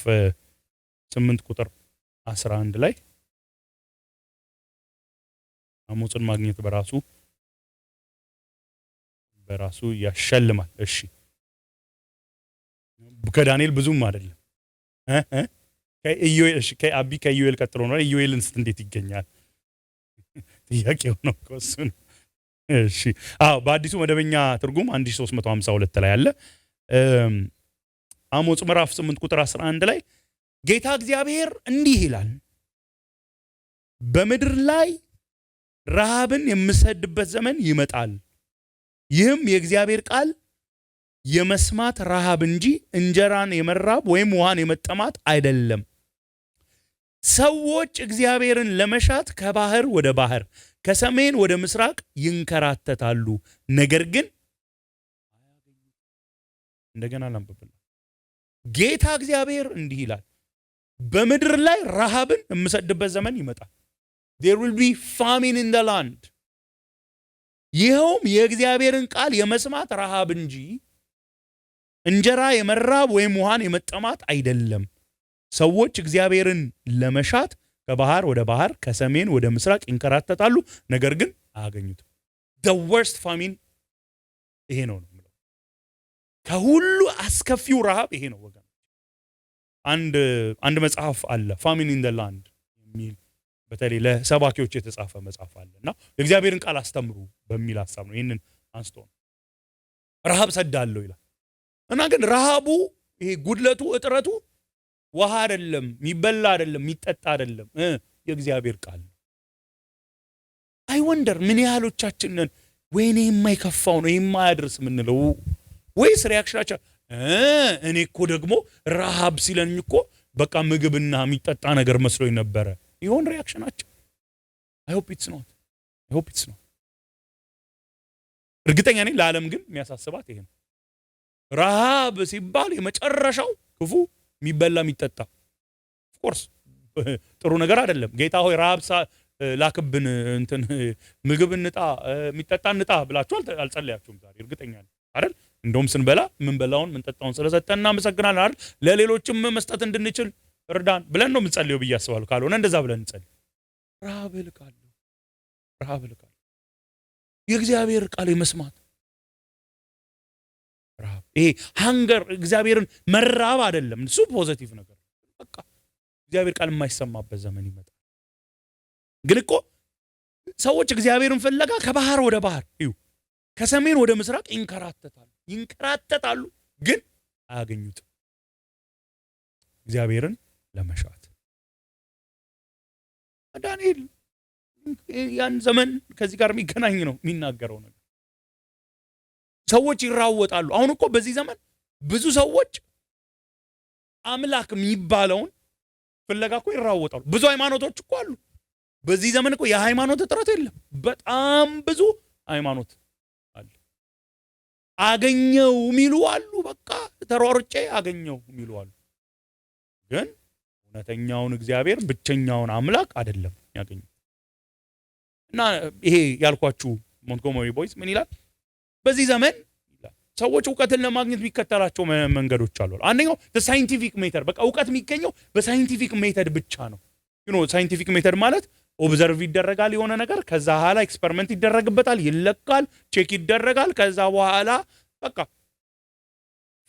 A: 8 ቁጥር 11 ላይ አሞጽን ማግኘት በራሱ ያሸልማል። እሺ ከዳንኤል ብዙም አይደለም ከኢዮኤል። እሺ ከኢዮኤል ቀጥሎ ነው። ኢዮኤልን እንዴት ይገኛል? ጥያቄው ነው እሱ ነው። እሺ በአዲሱ መደበኛ ትርጉም 1352 ላይ አለ። አሞጽ ምዕራፍ 8 ቁጥር 11 ላይ ጌታ እግዚአብሔር እንዲህ ይላል፣ በምድር ላይ ረሃብን የምሰድበት ዘመን ይመጣል። ይህም የእግዚአብሔር ቃል የመስማት ረሃብ እንጂ እንጀራን የመራብ ወይም ውሃን የመጠማት አይደለም። ሰዎች እግዚአብሔርን ለመሻት ከባህር ወደ ባህር ከሰሜን ወደ ምስራቅ ይንከራተታሉ፣ ነገር ግን እንደገና ላንብብና ጌታ እግዚአብሔር እንዲህ ይላል፣ በምድር ላይ ረሃብን የምሰድበት ዘመን ይመጣል። There will be famine in the land። ይኸውም የእግዚአብሔርን ቃል የመስማት ረሃብ እንጂ እንጀራ የመራብ ወይም ውሃን የመጠማት አይደለም። ሰዎች እግዚአብሔርን ለመሻት ከባህር ወደ ባህር ከሰሜን ወደ ምስራቅ ይንከራተታሉ፣ ነገር ግን አያገኙትም። the worst famine ይሄ ነው የምለው። ከሁሉ አስከፊው ረሃብ ይሄ ነው ወገን። አንድ መጽሐፍ አለ famine in the land የሚል በተለይ ለሰባኪዎች የተጻፈ መጽሐፍ አለና የእግዚአብሔርን ቃል አስተምሩ በሚል ሐሳብ ነው ይሄንን አንስቶ ነው ረሃብ ሰዳለው ይላል። እና ግን ረሃቡ ይሄ ጉድለቱ እጥረቱ ውሃ አይደለም፣ የሚበላ አይደለም፣ የሚጠጣ አይደለም፣ የእግዚአብሔር ቃል ነው። አይ ወንደር ምን ያህሎቻችንን ወይኔ የማይከፋው ነው የማያደርስ ምንለው ወይስ ሪአክሽናቸው እኔ እኮ ደግሞ ረሃብ ሲለኝ እኮ በቃ ምግብና የሚጠጣ ነገር መስሎኝ ነበረ ይሆን ሪአክሽናቸው? I hope it's not። እርግጠኛ ነኝ ለዓለም ግን የሚያሳስባት ይሄ ነው። ረሃብ ሲባል የመጨረሻው ክፉ የሚበላ የሚጠጣ of course ጥሩ ነገር አይደለም። ጌታ ሆይ ረሃብ ላክብን እንትን ምግብ እንጣ የሚጠጣ እንጣ ብላችሁ አልጸለያችሁም ዛሬ? እርግጠኛ ነኝ አይደል? እንደውም ስንበላ ምንበላውን ምንጠጣውን ስለሰጠን እናመሰግናለን አይደል? ለሌሎችም መስጠት እንድንችል እርዳን ብለን ነው የምንጸልየው ብዬ አስባለሁ። ካልሆነ እንደዛ ብለን እንጸልይ። ረሃብ እልካለሁ የእግዚአብሔር ቃል የመስማት ረሃብ፣ ይሄ ሃንገር እግዚአብሔርን መራብ አይደለም። እሱ ፖዚቲቭ ነገር በቃ እግዚአብሔር ቃል የማይሰማበት ዘመን ይመጣል። ግን እኮ ሰዎች እግዚአብሔርን ፍለጋ ከባህር ወደ ባህር ከሰሜን ወደ ምስራቅ ይንከራተታሉ፣ ግን አያገኙትም። እግዚአብሔርን ለመሻት ዳንኤል ያን ዘመን ከዚህ ጋር የሚገናኝ ነው የሚናገረው ነገር። ሰዎች ይራወጣሉ። አሁን እኮ በዚህ ዘመን ብዙ ሰዎች አምላክ የሚባለውን ፍለጋ እኮ ይራወጣሉ። ብዙ ሃይማኖቶች እኮ አሉ። በዚህ ዘመን እኮ የሃይማኖት እጥረት የለም። በጣም ብዙ ሃይማኖት አለ። አገኘው የሚሉ አሉ። በቃ ተሯርጬ አገኘው የሚሉ አሉ። ግን እውነተኛውን እግዚአብሔር ብቸኛውን አምላክ አይደለም ያገኘው። እና ይሄ ያልኳችሁ ሞንትጎመሪ ቦይስ ምን ይላል? በዚህ ዘመን ሰዎች እውቀትን ለማግኘት የሚከተላቸው መንገዶች አሉ። አንደኛው ሳይንቲፊክ ሜተድ፣ በቃ እውቀት የሚገኘው በሳይንቲፊክ ሜተድ ብቻ ነው። ሳይንቲፊክ ሜተድ ማለት ኦብዘርቭ ይደረጋል የሆነ ነገር፣ ከዛ በኋላ ኤክስፐሪመንት ይደረግበታል፣ ይለካል፣ ቼክ ይደረጋል፣ ከዛ በኋላ በቃ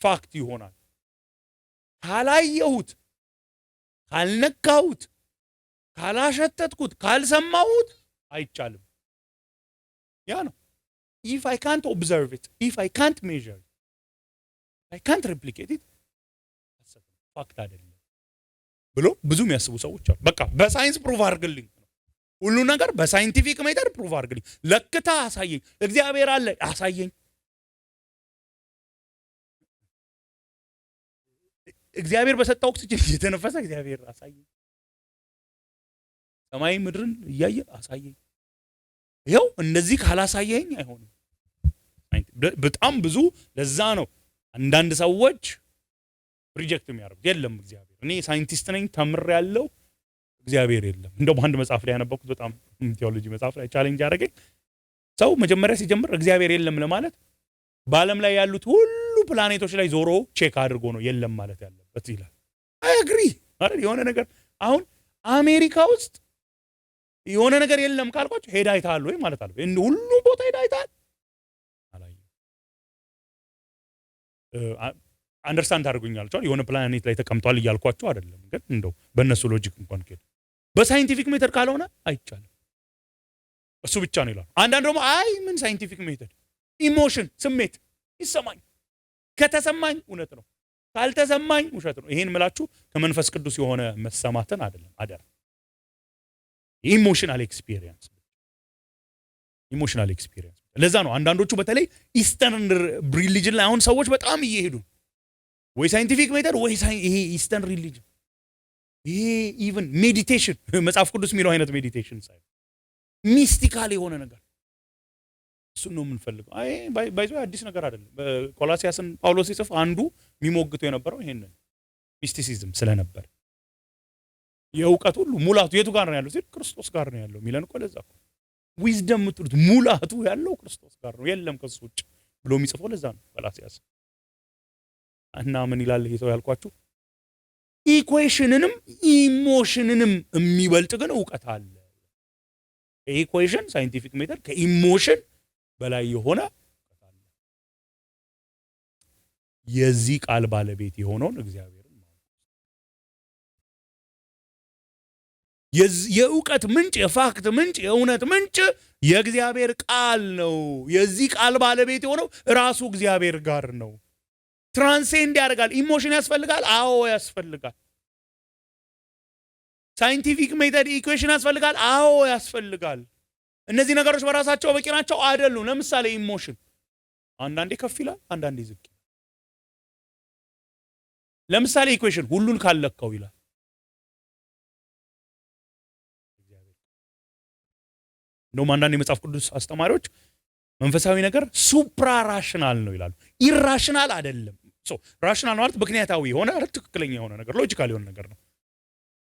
A: ፋክት ይሆናል። ካላየሁት፣ ካልነካሁት፣ ካላሸተትኩት፣ ካልሰማሁት አይቻልም። ያ ነው። if I can't observe it, if I can't measure it, I can't replicate it, ፋክት አይደለም ብሎ ብዙ የሚያስቡ ሰዎች አሉ። በቃ በሳይንስ ፕሩቭ አድርግልኝ፣ ሁሉ ነገር በሳይንቲፊክ ሜተድ ፕሩቭ አድርግልኝ፣ ለክታ አሳየኝ፣ እግዚአብሔር አለ አሳየኝ። እግዚአብሔር በሰጠው ኦክሲጅን እየተነፈሰ እግዚአብሔር አሳየኝ፣ ሰማይ ምድርን እያየ አሳየኝ። ይኸው እንደዚህ ካላሳየኝ አይሆንም። በጣም ብዙ ለዛ ነው አንዳንድ ሰዎች ሪጀክት የሚያደርጉት። የለም እግዚአብሔር፣ እኔ ሳይንቲስት ነኝ ተምሬያለሁ፣ እግዚአብሔር የለም። እንደውም አንድ መጽሐፍ ላይ ያነበብኩት በጣም ቴዎሎጂ መጽሐፍ ላይ ቻሌንጅ ያደረገኝ ሰው መጀመሪያ ሲጀምር እግዚአብሔር የለም ለማለት በዓለም ላይ ያሉት ሁሉ ፕላኔቶች ላይ ዞሮ ቼክ አድርጎ ነው የለም ማለት ያለበት ይላል። አይ አግሪ አይደል? የሆነ ነገር አሁን አሜሪካ ውስጥ የሆነ ነገር የለም ካልኳቸው ሄዳ አይተሃል ወይ ማለት አለ። ሁሉ ቦታ ሄዳ አይተሃል አላየሁም። አንደርስታንድ አድርጉኛላችኋል። የሆነ ፕላኔት ላይ ተቀምጧል እያልኳቸው አይደለም፣ ግን እንደው በእነሱ ሎጂክ እንኳን ከሄደ በሳይንቲፊክ ሜተድ ካልሆነ አይቻልም። እሱ ብቻ ነው ይላል። አንዳንድ ደግሞ አይ ምን ሳይንቲፊክ ሜተድ፣ ኢሞሽን፣ ስሜት ይሰማኝ፣ ከተሰማኝ እውነት ነው፣ ካልተሰማኝ ውሸት ነው። ይሄን ምላችሁ ከመንፈስ ቅዱስ የሆነ መሰማትን አይደለም አደራ። ኢሞሽናል ኤክስፒሪየንስ። ለዛ ነው አንዳንዶቹ በተለይ ኢስተርን ሪሊጅን ላይ አሁን ሰዎች በጣም እየሄዱ ወይ ሳይንቲፊክ ሜተድ ወይ ይሄ ኢስተርን ሪሊጅን፣ ይሄ ኢቭን ሜዲቴሽን፣ መጽሐፍ ቅዱስ የሚለው አይነት ሜዲቴሽን ሳይሆን ሚስቲካል የሆነ ነገር እሱን ነው የምንፈልገው። አይ ባይዞ አዲስ ነገር አይደለም። በቆላሲያስን ጳውሎስ ሲጽፍ አንዱ የሚሞግተው የነበረው ይሄንን ሚስቲሲዝም ስለነበር የእውቀት ሁሉ ሙላቱ የቱ ጋር ነው ያለው ሲል ክርስቶስ ጋር ነው ያለው የሚለን እኮ ለዛ እኮ ዊዝደም የምትሉት ሙላቱ ያለው ክርስቶስ ጋር ነው፣ የለም ከሱ ውጭ ብሎ የሚጽፈው ለዛ ነው ቆላሲያስ። እና ምን ይላል ይሄ ሰው ያልኳችሁ? ኢኩዌሽንንም ኢሞሽንንም የሚበልጥ ግን እውቀት አለ። ኢኩዌሽን ሳይንቲፊክ ሜተድ ከኢሞሽን በላይ የሆነ እውቀት አለ። የዚህ ቃል ባለቤት የሆነውን እግዚአብሔር የእውቀት ምንጭ፣ የፋክት ምንጭ፣ የእውነት ምንጭ የእግዚአብሔር ቃል ነው። የዚህ ቃል ባለቤት የሆነው ራሱ እግዚአብሔር ጋር ነው። ትራንሴንድ ያደርጋል። ኢሞሽን ያስፈልጋል? አዎ ያስፈልጋል። ሳይንቲፊክ ሜተድ ኢኩዌሽን ያስፈልጋል? አዎ ያስፈልጋል። እነዚህ ነገሮች በራሳቸው በቂ ናቸው አይደሉም። ለምሳሌ ኢሞሽን አንዳንዴ ከፍ ይላል፣ አንዳንዴ ዝቅ ይላል። ለምሳሌ ኢኩዌሽን ሁሉን ካለካው ይላል። እንደውም አንዳንድ የመጽሐፍ ቅዱስ አስተማሪዎች መንፈሳዊ ነገር ሱፕራ ራሽናል ነው ይላሉ። ኢራሽናል አይደለም። ራሽናል ማለት ምክንያታዊ የሆነ ትክክለኛ የሆነ ነገር፣ ሎጂካል የሆነ ነገር ነው።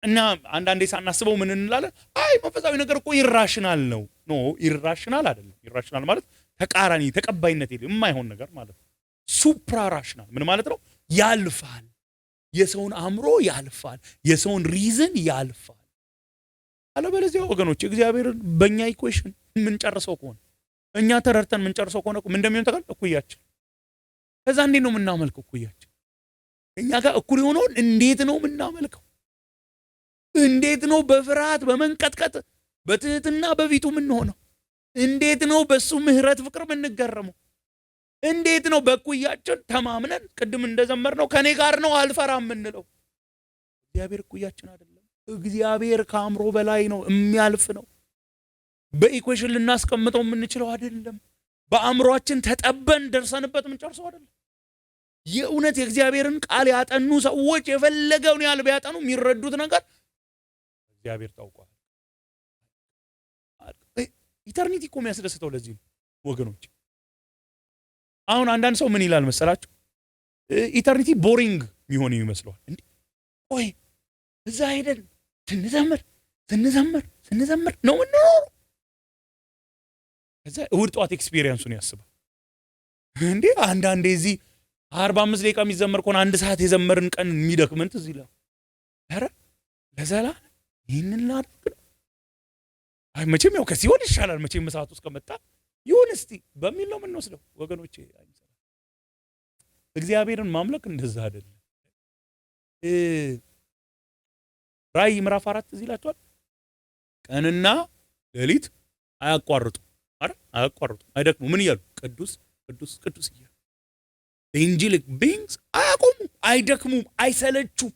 A: እና አንዳንዴ ሳናስበው ምን እንላለን? አይ መንፈሳዊ ነገር እኮ ኢራሽናል ነው። ኖ ኢራሽናል አይደለም። ኢራሽናል ማለት ተቃራኒ፣ ተቀባይነት የሌለው የማይሆን ነገር ማለት ነው። ሱፕራ ራሽናል ምን ማለት ነው? ያልፋል። የሰውን አእምሮ ያልፋል። የሰውን ሪዝን ያልፋል። አለበለዚያ ወገኖች እግዚአብሔርን በእኛ ኢኩዌሽን የምንጨርሰው ከሆነ እኛ ተረድተን የምንጨርሰው ከሆነ ምን እንደሚሆን ተቃል እኩያችን። ከዛ እንዴት ነው የምናመልከው? እኩያችን እኛ ጋር እኩል የሆነውን እንዴት ነው የምናመልከው? እንዴት ነው በፍርሃት በመንቀጥቀጥ በትህትና በፊቱ ምን ሆነው? እንዴት ነው በሱ ምህረት ፍቅር የምንገረመው? እንዴት ነው በእኩያችን ተማምነን ቅድም እንደዘመርነው ከኔ ጋር ነው አልፈራም የምንለው? እግዚአብሔር እኩያችን አይደለም። እግዚአብሔር ከአእምሮ በላይ ነው፣ የሚያልፍ ነው። በኢኩዌሽን ልናስቀምጠው የምንችለው አይደለም። በአእምሮአችን ተጠበን ደርሰንበት የምንጨርሰው አይደለም። የእውነት የእግዚአብሔርን ቃል ያጠኑ ሰዎች የፈለገውን ያህል ቢያጠኑ የሚረዱት ነገር እግዚአብሔር ታውቋል። ኢተርኒቲ እኮ የሚያስደስተው ለዚህ ነው ወገኖች። አሁን አንዳንድ ሰው ምን ይላል መሰላችሁ? ኢተርኒቲ ቦሪንግ የሚሆን ይመስለዋል። እንዴ ቆይ እዛ ሄደን ስንዘምር ነው ምንኖረው። ከዛ እሑድ ጠዋት ኤክስፒሪየንሱን ያስባል። እንዴ አንዳንዴ እዚህ 45 ደቂቃ የሚዘመር ከሆነ 1 ሰዓት የዘመርን ቀን የሚደክመን ትዝ ይላል። ኧረ ለዘላለም ይህንን ላድርግ ነው። አይ መቼም ያው ከሲሆን ይሻላል መቼም ሰዓት ውስጥ ከመጣ ይሁን እስቲ በሚል ነው የምንወስደው ወገኖቼ። እግዚአብሔርን ማምለክ እንደዛ አይደለም። ራእይ ምዕራፍ 4 እዚህ ይላችኋል። ቀንና ሌሊት አያቋርጡ አይደል? አያቋርጡ፣ አይደክሙ። ምን እያሉ? ቅዱስ ቅዱስ ቅዱስ እያሉ ኤንጀሊክ ቢንግስ አያቆሙ፣ አይደክሙም፣ አይሰለቹም።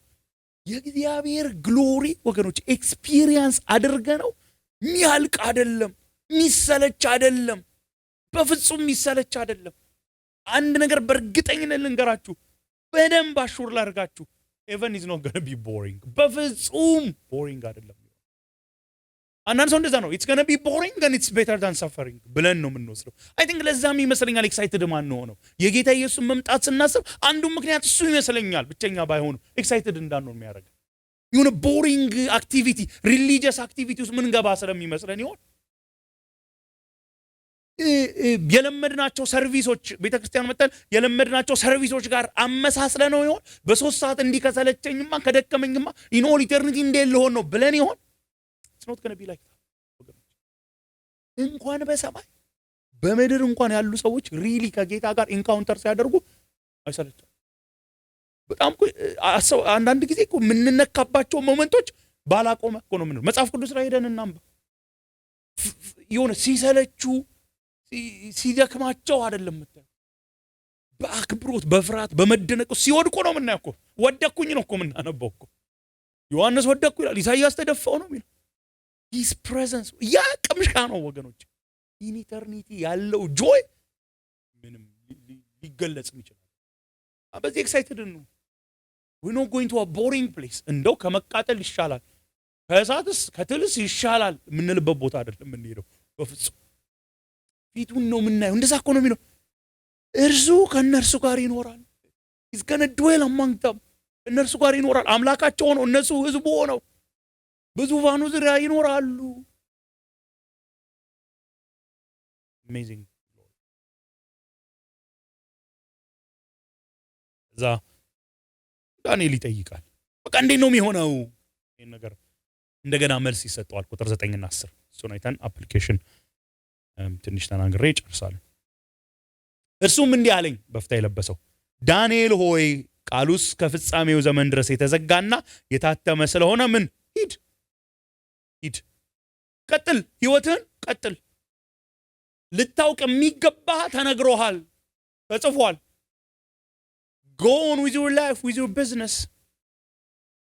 A: የእግዚአብሔር ግሎሪ ወገኖች ኤክስፒሪየንስ አድርገ ነው ሚያልቅ አይደለም፣ ሚሰለች አይደለም፣ በፍጹም ሚሰለች አይደለም። አንድ ነገር በእርግጠኝነት ልንገራችሁ፣ በደንብ አሹር ላርጋችሁ፣ heaven is not going to be boring። በፍጹም ቦሪንግ አይደለም። አንዳንድ ሰው እንደዛ ነው፣ it's going to be boring and it's better than suffering ብለን ነው የምንወስደው። አይ ቲንክ ለዛም ይመስለኛል ኤክሳይትድ ማን ነው የጌታ ኢየሱስ መምጣት ስናስብ አንዱ ምክንያት እሱ ይመስለኛል። ብቸኛ ባይሆኑ ኤክሳይትድ እንዳንሆን የሚያደርግ የሆነ ቦሪንግ አክቲቪቲ ሪሊጂየስ አክቲቪቲ ውስጥ ምን ገባ ስለሚመስለን ይሆን? የለመድናቸው ሰርቪሶች ቤተክርስቲያን መጣን የለመድናቸው ሰርቪሶች ጋር አመሳስለ ነው ይሆን? በ3 ሰዓት እንዲከሰለቸኝማ ከደከመኝማ ኢኖል ኢተርኒቲ እንዴት ልሆን ነው ብለን ይሆን? it's not going to be like that። እንኳን በሰማይ በምድር እንኳን ያሉ ሰዎች ሪሊ ከጌታ ጋር ኢንካውንተር ሲያደርጉ አይሰለቻቸው። በጣም አንዳንድ ጊዜ እኮ የምንነካባቸው ሞመንቶች ባላቆመ እኮ ነው ምን መጽሐፍ ቅዱስ ላይ ሄደን እናንባ። የሆነ ሲሰለቹ ሲደክማቸው አይደለም የምታየው፣ በአክብሮት በፍርሃት በመደነቅ ሲወድቁ ነው የምናየው እኮ። ወደኩኝ ነው እኮ የምናነበው እኮ። ዮሐንስ ወደኩ ይላል፣ ኢሳይያስ ተደፋው ነው የሚለው። ሂስ ፕሬዘንስ ያ ቅምሻ ነው ወገኖች። ኢን ኢተርኒቲ ያለው ጆይ ምንም ሊገለጽ ይችላል። በዚህ ኤክሳይትድ ነው። we not going to a boring place። እንደው ከመቃጠል ይሻላል ከእሳትስ ከትልስ ይሻላል የምንልበት ቦታ አይደለም የምንሄደው በፍጹም። ፊቱን ነው የምናየው። እንደዛ እኮ ነው የሚለው። እርሱ ከእነርሱ ጋር ይኖራል። he's gonna dwell among them። እነርሱ ጋር ይኖራል። አምላካቸው ሆነው እነሱ ህዝቡ ሆነው በዙፋኑ ዙሪያ ይኖራሉ። amazing። እዛ ዳንኤል ይጠይቃል፣ በቃ እንዴት ነው የሚሆነው ይሄን ነገር? እንደገና መልስ ይሰጠዋል። ቁጥር 9 እና 10 እሱን አይተን አፕሊኬሽን ትንሽ ተናግሬ ጨርሳለሁ። እርሱም እንዲህ አለኝ፣ በፍታ የለበሰው ዳንኤል ሆይ ቃሉስ ከፍጻሜው ዘመን ድረስ የተዘጋና የታተመ ስለሆነ ምን ሂድ ቀጥል፣ ህይወትን ቀጥል። ልታውቅ የሚገባህ ተነግሮሃል፣ ተጽፏል። go on with your life, with your business።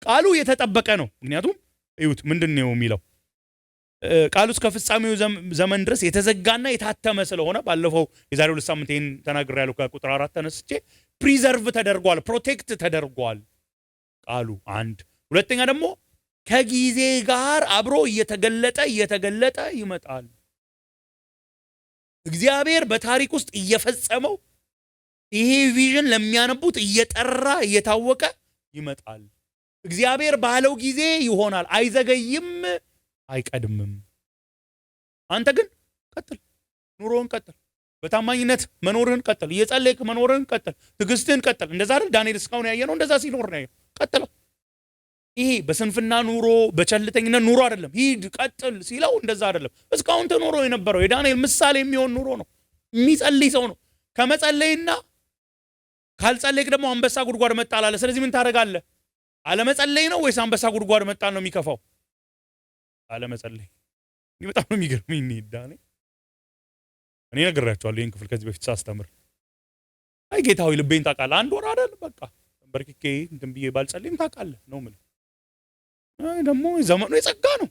A: ቃሉ የተጠበቀ ነው። ምክንያቱም እዩት ምንድነው የሚለው? ቃሉ እስከ ፍጻሜው ዘመን ድረስ የተዘጋና የታተመ ስለሆነ ባለፈው የዛሬው 2 ሳምንት ይሄን ተናግሬያለሁ። ከቁጥር 4 ተነስቼ ፕሪዘርቭ ተደርጓል፣ ፕሮቴክት ተደርጓል ቃሉ አንድ። ሁለተኛ ደግሞ ከጊዜ ጋር አብሮ እየተገለጠ ይመጣል። እግዚአብሔር በታሪክ ውስጥ እየፈጸመው ይሄ ቪዥን ለሚያነቡት እየጠራ እየታወቀ ይመጣል። እግዚአብሔር ባለው ጊዜ ይሆናል፣ አይዘገይም፣ አይቀድምም። አንተ ግን ቀጥል፣ ኑሮን ቀጥል፣ በታማኝነት መኖርህን ቀጥል፣ እየጸለይክ መኖርህን ቀጥል፣ ትዕግስትህን ቀጥል። እንደዛ አይደል ዳንኤል እስካሁን ያየነው? እንደዛ ሲኖር ነው ቀጥለው። ይሄ በስንፍና ኑሮ በቸልተኝነት ኑሮ አይደለም። ሂድ ቀጥል ሲለው እንደዛ አይደለም። እስካሁን ተኖሮ የነበረው የዳንኤል ምሳሌ የሚሆን ኑሮ ነው። የሚጸልይ ሰው ነው። ከመጸለይና ካልጸለይክ ደግሞ አንበሳ ጉድጓድ መጣል አለ። ስለዚህ ምን ታደርጋለህ? አለመጸለይ ነው ወይስ አንበሳ ጉድጓድ መጣል ነው የሚከፋው? አለመጸለይ። በጣም ነው የሚገርመኝ ዳኔ። እኔ ነግራቸዋለሁ ይሄን ክፍል ከዚህ በፊት ሳስተምር። አይ ጌታ ሆይ ልቤን ታውቃለህ፣ 1 ወር አይደል በቃ በርክኬ እንትን ብዬ ባልጸልይም ታውቃለህ ነው የምልህ። አይ ደግሞ ዘመኑ የጸጋ ነው።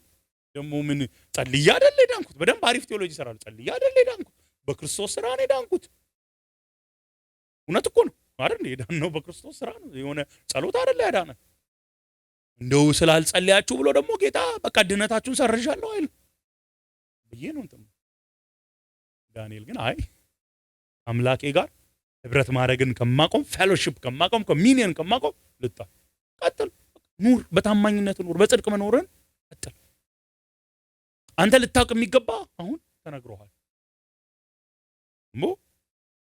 A: ደግሞ ምን ጸልዬ አይደል የዳንኩት? በደንብ አሪፍ ቴዎሎጂ ይሰራል። ጸልዬ አይደል የዳንኩት? በክርስቶስ ስራ ነው የዳንኩት። እውነት እኮ ነው አይደል? የዳነው በክርስቶስ ስራ ነው። የሆነ ጸሎት አይደል ያዳነ። እንደው ስላልጸለያችሁ ብሎ ደግሞ ጌታ በቃ ድነታችሁን ሰርዣለሁ አይል ብዬ ነው እንትን። ዳንኤል ግን አይ አምላኬ ጋር ህብረት ማድረግን ከማቆም፣ ፌሎሺፕ ከማቆም፣ ኮሚኒየን ከማቆም ልጣ ቀጥል፣ ኑር፣ በታማኝነት ኑር፣ በጽድቅ መኖርን ቀጥል። አንተ ልታውቅ የሚገባ አሁን ተነግሮሃል።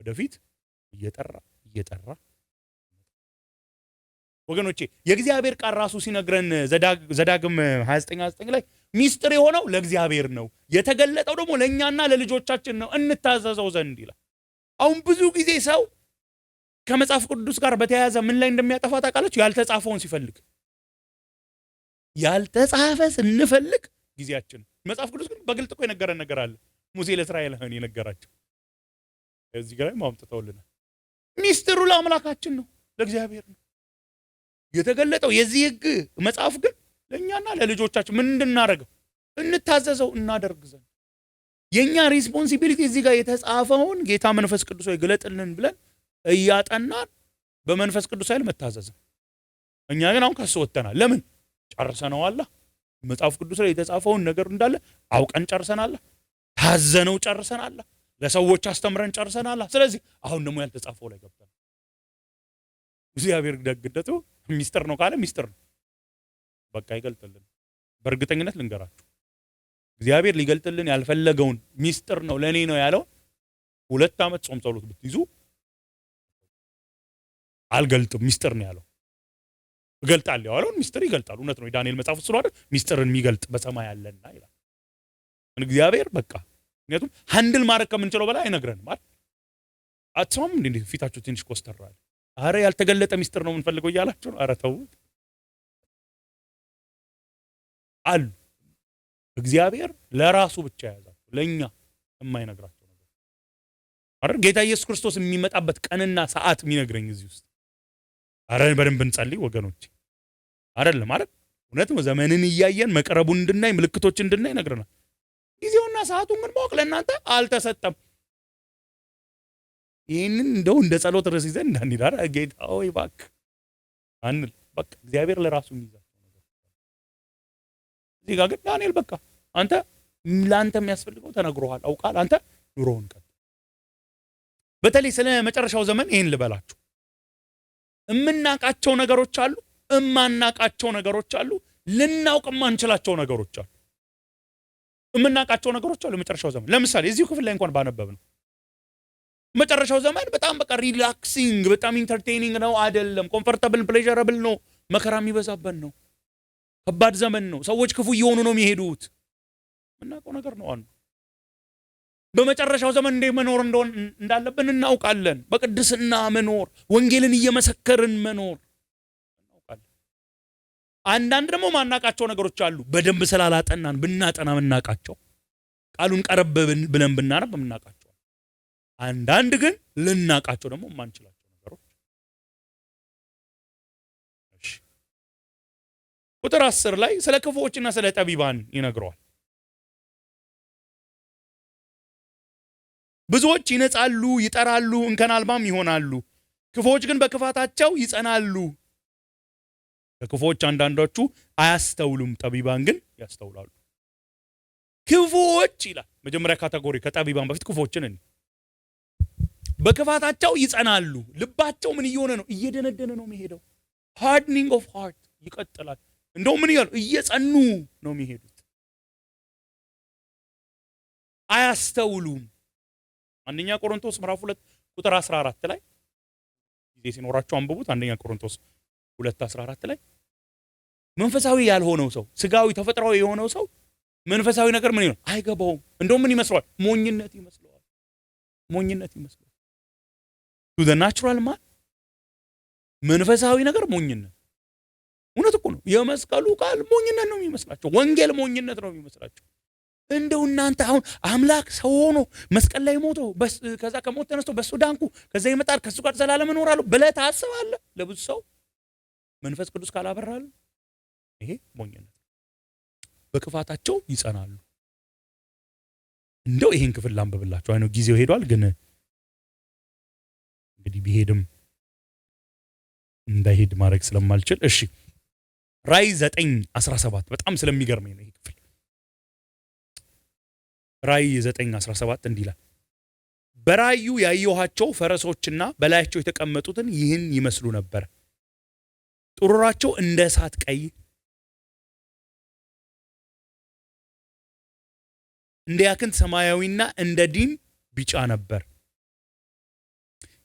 A: ወደፊት እየጠራ ወገኖቼ የእግዚአብሔር ቃል ራሱ ሲነግረን ዘዳግም 29:9 ላይ ሚስጥር የሆነው ለእግዚአብሔር ነው፣ የተገለጠው ደግሞ ለእኛና ለልጆቻችን ነው እንታዘዘው ዘንድ ይላል። አሁን ብዙ ጊዜ ሰው ከመጽሐፍ ቅዱስ ጋር በተያያዘ ምን ላይ እንደሚያጠፋ ታውቃላችሁ? ያልተጻፈውን ሲፈልግ። ያልተጻፈ ስንፈልግ ጊዜያችን። መጽሐፍ ቅዱስ ግን በግልጥ እኮ የነገረን ነገር አለ። ሙሴ ለእስራኤላውያን የነገራቸው እዚህ ጋር ማምጥተውልናል። ሚስጥሩ ለአምላካችን ነው፣ ለእግዚአብሔር ነው የተገለጠው። የዚህ ሕግ መጽሐፍ ግን ለእኛና ለልጆቻችን ምን እንድናደርገው እንታዘዘው እናደርግ ዘንድ። የእኛ ሪስፖንሲቢሊቲ እዚህ ጋር የተጻፈውን ጌታ መንፈስ ቅዱስ ሆይ ግለጥልን ብለን እያጠናን በመንፈስ ቅዱስ ኃይል መታዘዝ። እኛ ግን አሁን ከሱ ወጥተናል። ለምን? ጨርሰነዋል። መጽሐፍ ቅዱስ ላይ የተጻፈውን ነገር እንዳለ አውቀን ጨርሰናል። ታዘነው ጨርሰናል። ለሰዎች አስተምረን ጨርሰናል። ስለዚህ አሁን ደግሞ ያልተጻፈው ላይ ገብተናል። እግዚአብሔር ደግነቱ ሚስጥር ነው ካለ ሚስጥር ነው፣ በቃ ይገልጥልን። በእርግጠኝነት ልንገራችሁ እግዚአብሔር ሊገልጥልን ያልፈለገውን ሚስጥር ነው ለኔ ነው ያለው 2 ዓመት ጾም ጸሎት ብትይዙ አልገልጥም ሚስጥር ነው ያለው። እገልጣለሁ ያለውን ሚስጥር ይገልጣል። እውነት ነው። የዳንኤል መጽሐፍ ውስጥ አይደል ሚስጥርን የሚገልጥ በሰማይ ያለና ይላል እግዚአብሔር። በቃ ምክንያቱም ሃንድል ማድረግ ከምንችለው በላይ አይነግረንም አይደል? አትሰማም እንዴ? ፊታችሁ ትንሽ ኮስተራል። አረ ያልተገለጠ ሚስጥር ነው የምንፈልገው እያላችሁ ነው። አረ ተው አሉ። እግዚአብሔር ለራሱ ብቻ ያዛቸው፣ ለኛ የማይነግራቸው ነገር አይደል? ጌታ ኢየሱስ ክርስቶስ የሚመጣበት ቀንና ሰዓት የሚነግረኝ እዚህ ውስጥ። አረ በደንብ እንጸልይ ወገኖች፣ አይደለም ማለት እውነት ነው። ዘመንን እያየን መቅረቡን እንድናይ ምልክቶች እንድናይ ይነግረናል። ጊዜውና ሰዓቱን ግን ማወቅ ለእናንተ አልተሰጠም። ይህንን እንደው እንደ ጸሎት ርዕስ ይዘን እንዳንሄድ ጌታ ሆይ እባክህ አንል። በቃ እግዚአብሔር ለራሱ የሚይዛቸው ነገር እዚህ ጋር ግን ዳንኤል በቃ አንተ ለአንተ የሚያስፈልገው ተነግሮሃል፣ አውቃል። አንተ ኑሮውን ቀጥል። በተለይ ስለ መጨረሻው ዘመን ይህን ልበላችሁ። እምናቃቸው ነገሮች አሉ፣ እማናቃቸው ነገሮች አሉ፣ ልናውቅ የማንችላቸው ነገሮች አሉ። እምናቃቸው ነገሮች አሉ። መጨረሻው ዘመን ለምሳሌ እዚሁ ክፍል ላይ እንኳን ባነበብ ነው መጨረሻው ዘመን በጣም በቃ ሪላክሲንግ በጣም ኢንተርቴይኒንግ ነው አይደለም፣ ኮምፎርታብል ፕሌዠረብል ነው፣ መከራ የሚበዛበት ነው፣ ከባድ ዘመን ነው፣ ሰዎች ክፉ እየሆኑ ነው የሚሄዱት። የምናውቀው ነገር ነው። አንዱ በመጨረሻው ዘመን እንዴት መኖር እንዳለብን እናውቃለን። በቅድስና መኖር፣ ወንጌልን እየመሰከርን መኖር እናውቃለን። አንዳንድ ደግሞ ማናቃቸው ነገሮች አሉ፣ በደንብ ስላላጠናን ብናጠና ምናቃቸው፣ ቃሉን ቀረብ ብለን ብናነብ ምናቃቸው። አንዳንድ ግን ልናቃቸው ደግሞ የማንችላቸው ነገሮች። እሺ ቁጥር 10 ላይ ስለ ክፉዎችና ስለ ጠቢባን ይነግረዋል። ብዙዎች ይነጻሉ፣ ይጠራሉ፣ እንከን አልባም ይሆናሉ። ክፉዎች ግን በክፋታቸው ይጸናሉ። ከክፉዎች አንዳንዶቹ አያስተውሉም፣ ጠቢባን ግን ያስተውላሉ። ክፉዎች ይላል መጀመሪያ ካቴጎሪ፣ ከጠቢባን በፊት ክፉዎችን በክፋታቸው ይጸናሉ። ልባቸው ምን እየሆነ ነው? እየደነደነ ነው የሚሄደው። ሃርድኒንግ ኦፍ ሃርት ይቀጥላል። እንደው ምን ይላል? እየጸኑ ነው የሚሄዱት። አያስተውሉም። አንደኛ ቆሮንቶስ ምዕራፍ 2 ቁጥር 14 ላይ ጊዜ ሲኖራቸው አንብቡት። አንደኛ ቆሮንቶስ 2:14 ላይ መንፈሳዊ ያልሆነው ሰው፣ ስጋዊ ተፈጥሯዊ የሆነው ሰው መንፈሳዊ ነገር ምን ይሆን? አይገባውም። እንደው ምን ይመስለዋል? ሞኝነት ይመስለዋል። ሞኝነት ይመስለዋል። to the natural man መንፈሳዊ ነገር ሞኝነት። እውነት እኮ ነው። የመስቀሉ ቃል ሞኝነት ነው የሚመስላቸው። ወንጌል ሞኝነት ነው የሚመስላቸው። እንደው እናንተ አሁን አምላክ ሰው ሆኖ መስቀል ላይ ሞቶ ከዛ ከሞት ተነስቶ በሱ ዳንኩ ከዛ ይመጣል ከሱ ጋር ዘላለም እኖራለሁ ብለህ ታስባለህ? ለብዙ ሰው መንፈስ ቅዱስ ካላበራል ይሄ ሞኝነት። በክፋታቸው ይጸናሉ። እንደው ይሄን ክፍል ላንብብላችሁ። አይ ነው ጊዜው ሄዷል፣ ግን እንግዲህ ቢሄድም እንዳይሄድ ማድረግ ስለማልችል እሺ። ራእይ 9:17 በጣም ስለሚገርመኝ ነው ይሄ ክፍል። ራእይ 9:17 እንዲህ ይላል፣ በራእዩ ያየኋቸው ፈረሶችና በላያቸው የተቀመጡትን ይህን ይመስሉ ነበር። ጥሩራቸው እንደ እሳት ቀይ፣ እንደ ያክንት ሰማያዊና እንደ ዲን ቢጫ ነበር።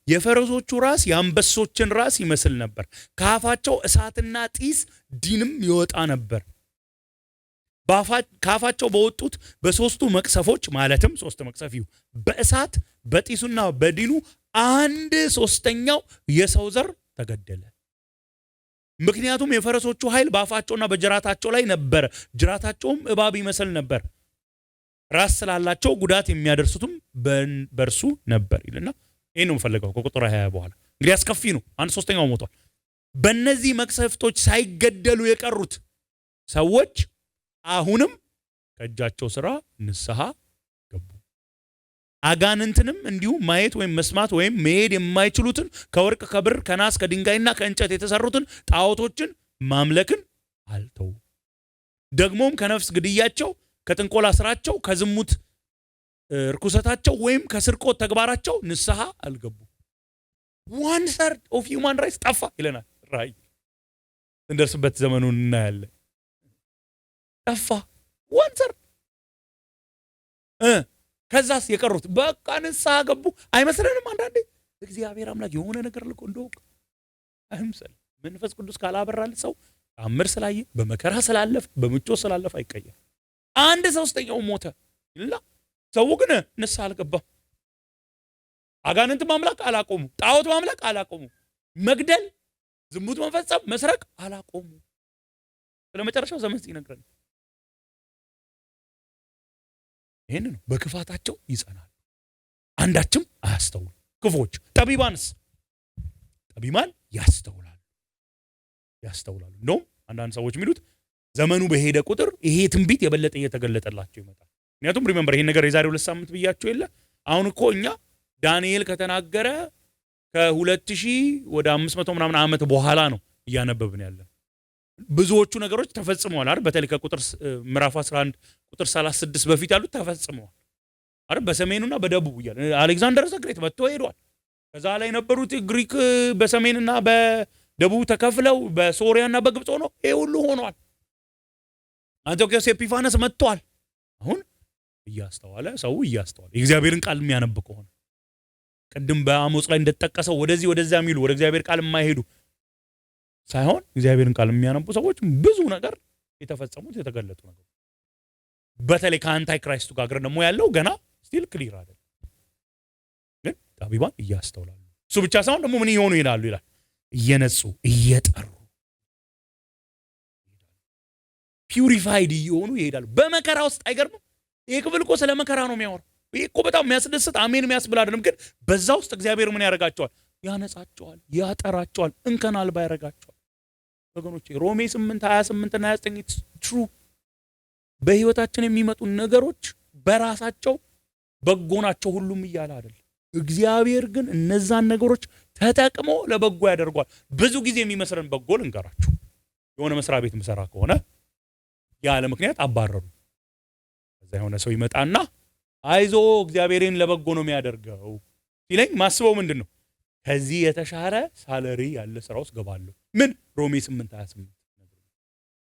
A: የፈረሶቹ ራስ የአንበሶችን ራስ ይመስል ነበር። ከአፋቸው እሳትና ጢስ ዲንም ይወጣ ነበር። ከአፋቸው በወጡት በሶስቱ መቅሰፎች ማለትም ሶስት መቅሰፊው በእሳት በጢሱና በዲኑ 1/3 የሰው ዘር ተገደለ። ምክንያቱም የፈረሶቹ ኃይል በአፋቸውና በጅራታቸው ላይ ነበር። ጅራታቸውም እባብ ይመስል ነበር። ራስ ስላላቸው ጉዳት የሚያደርሱትም በእርሱ ነበር ይልና ይሄን ነው የምፈልገው። ከቁጥር 20 በኋላ እንግዲህ አስከፊ ነው። 1/3 ሞቷል። በእነዚህ መቅሰፍቶች ሳይገደሉ የቀሩት ሰዎች አሁንም ከእጃቸው ስራ ንስሐ ገቡ። አጋንንትንም እንዲሁ ማየት ወይም መስማት ወይም መሄድ የማይችሉትን ከወርቅ ከብር ከናስ ከድንጋይና ከእንጨት የተሰሩትን ጣዖቶችን ማምለክን አልተው። ደግሞም ከነፍስ ግድያቸው ከጥንቆላ ስራቸው ከዝሙት ርኩሰታቸው ወይም ከስርቆት ተግባራቸው ንስሐ አልገቡ። 1/3 ኦፍ ሂውማን ራይትስ ጠፋ ይለናል ራእይ። እንደርስበት ዘመኑን እናያለን። ጠፋ 1/3። ከዛስ የቀሩት በቃ ንስሐ ገቡ። አይመስለንም? አንዳንዴ እግዚአብሔር አምላክ የሆነ ነገር ልኮ እንደው አይምሰል። መንፈስ ቅዱስ ካላበራል ሰው ታምር ስላየ በመከራ ስላለፈ በምቾት ስላለፈ አይቀየር። 1/3 ሞተ ይልና ሰው ግን ንስሐ አልገባም። አጋንንት ማምለክ አላቆሙ። ጣዖት ማምለክ አላቆሙ። መግደል፣ ዝሙት መፈጸም፣ መስረቅ አላቆሙ። ስለመጨረሻው ዘመን ሲነግረን ይሄን ነው። በክፋታቸው ይጸናሉ፣ አንዳችም አያስተውሉ። ክፎች ጠቢባንስ? ጠቢባን ያስተውላሉ። እንደውም አንዳንድ ሰዎች የሚሉት ዘመኑ በሄደ ቁጥር ይሄ ትንቢት የበለጠ እየተገለጠላቸው ይመጣል። ምክንያቱም ሪሜምበር ይሄን ነገር የዛሬ 2 ሳምንት ብያችሁ የለ። አሁን እኮ እኛ ዳንኤል ከተናገረ ከ2000 ወደ 500 ምናምን ዓመት በኋላ ነው እያነበብን ያለን። ብዙዎቹ ነገሮች ተፈጽመዋል አይደል? በተለይ ከቁጥር ምዕራፍ 11 ቁጥር 36 በፊት ያሉት ተፈጽመዋል አይደል? በሰሜኑና በደቡብ ይያል አሌክሳንደር ዘግሬት መጥቶ ሄዷል። ከዛ ላይ የነበሩት ግሪክ በሰሜንና በደቡብ ተከፍለው በሶሪያና በግብጽ ሆኖ ይሄ ሁሉ ሆኗል። አንቲዮኮስ ኤጲፋነስ መጥቷል። አሁን እያስተዋለ ሰው እያስተዋለ የእግዚአብሔርን ቃል የሚያነብ ከሆነ ቅድም በአሞጽ ላይ እንደተጠቀሰው ወደዚህ ወደዛ የሚሉ ወደ እግዚአብሔር ቃል የማይሄዱ ሳይሆን እግዚአብሔርን ቃል የሚያነቡ ሰዎች ብዙ ነገር የተፈጸሙት የተገለጡ ነገር በተለይ ከአንታይ ክራይስቱ ጋር ደግሞ ያለው ገና ስቲል ክሊር አይደለም። ግን ጠቢባን እያስተውላሉ። እሱ ብቻ ሳይሆን ደግሞ ምን ይሆኑ ይላሉ ይላል እየነጹ እየጠሩ ፒውሪፋይድ እየሆኑ ይሄዳሉ በመከራ ውስጥ። አይገርምም? ይሄ ክፍል እኮ ስለ መከራ ነው የሚያወራው። ይሄ እኮ በጣም የሚያስደስት አሜን የሚያስብል አይደለም። ግን በዛ ውስጥ እግዚአብሔር ምን ያደርጋቸዋል? ያነጻቸዋል፣ ያጠራቸዋል፣ እንከን አልባ ያደርጋቸዋል። ወገኖቼ ሮሜ 8:28 እና 29 ትሩ በህይወታችን የሚመጡ ነገሮች በራሳቸው በጎ ናቸው ሁሉም እያለ አይደል። እግዚአብሔር ግን እነዛን ነገሮች ተጠቅሞ ለበጎ ያደርጓል። ብዙ ጊዜ የሚመስለን በጎ ልንገራችሁ። የሆነ መስሪያ ቤት ምሰራ ከሆነ ያለ ምክንያት አባረሩ። ከዛ የሆነ ሰው ይመጣና አይዞ እግዚአብሔርን ለበጎ ነው የሚያደርገው ሲለኝ ማስበው ምንድነው? ከዚህ የተሻለ ሳለሪ ያለ ስራ ውስጥ ገባለሁ። ምን ሮሜ 8:28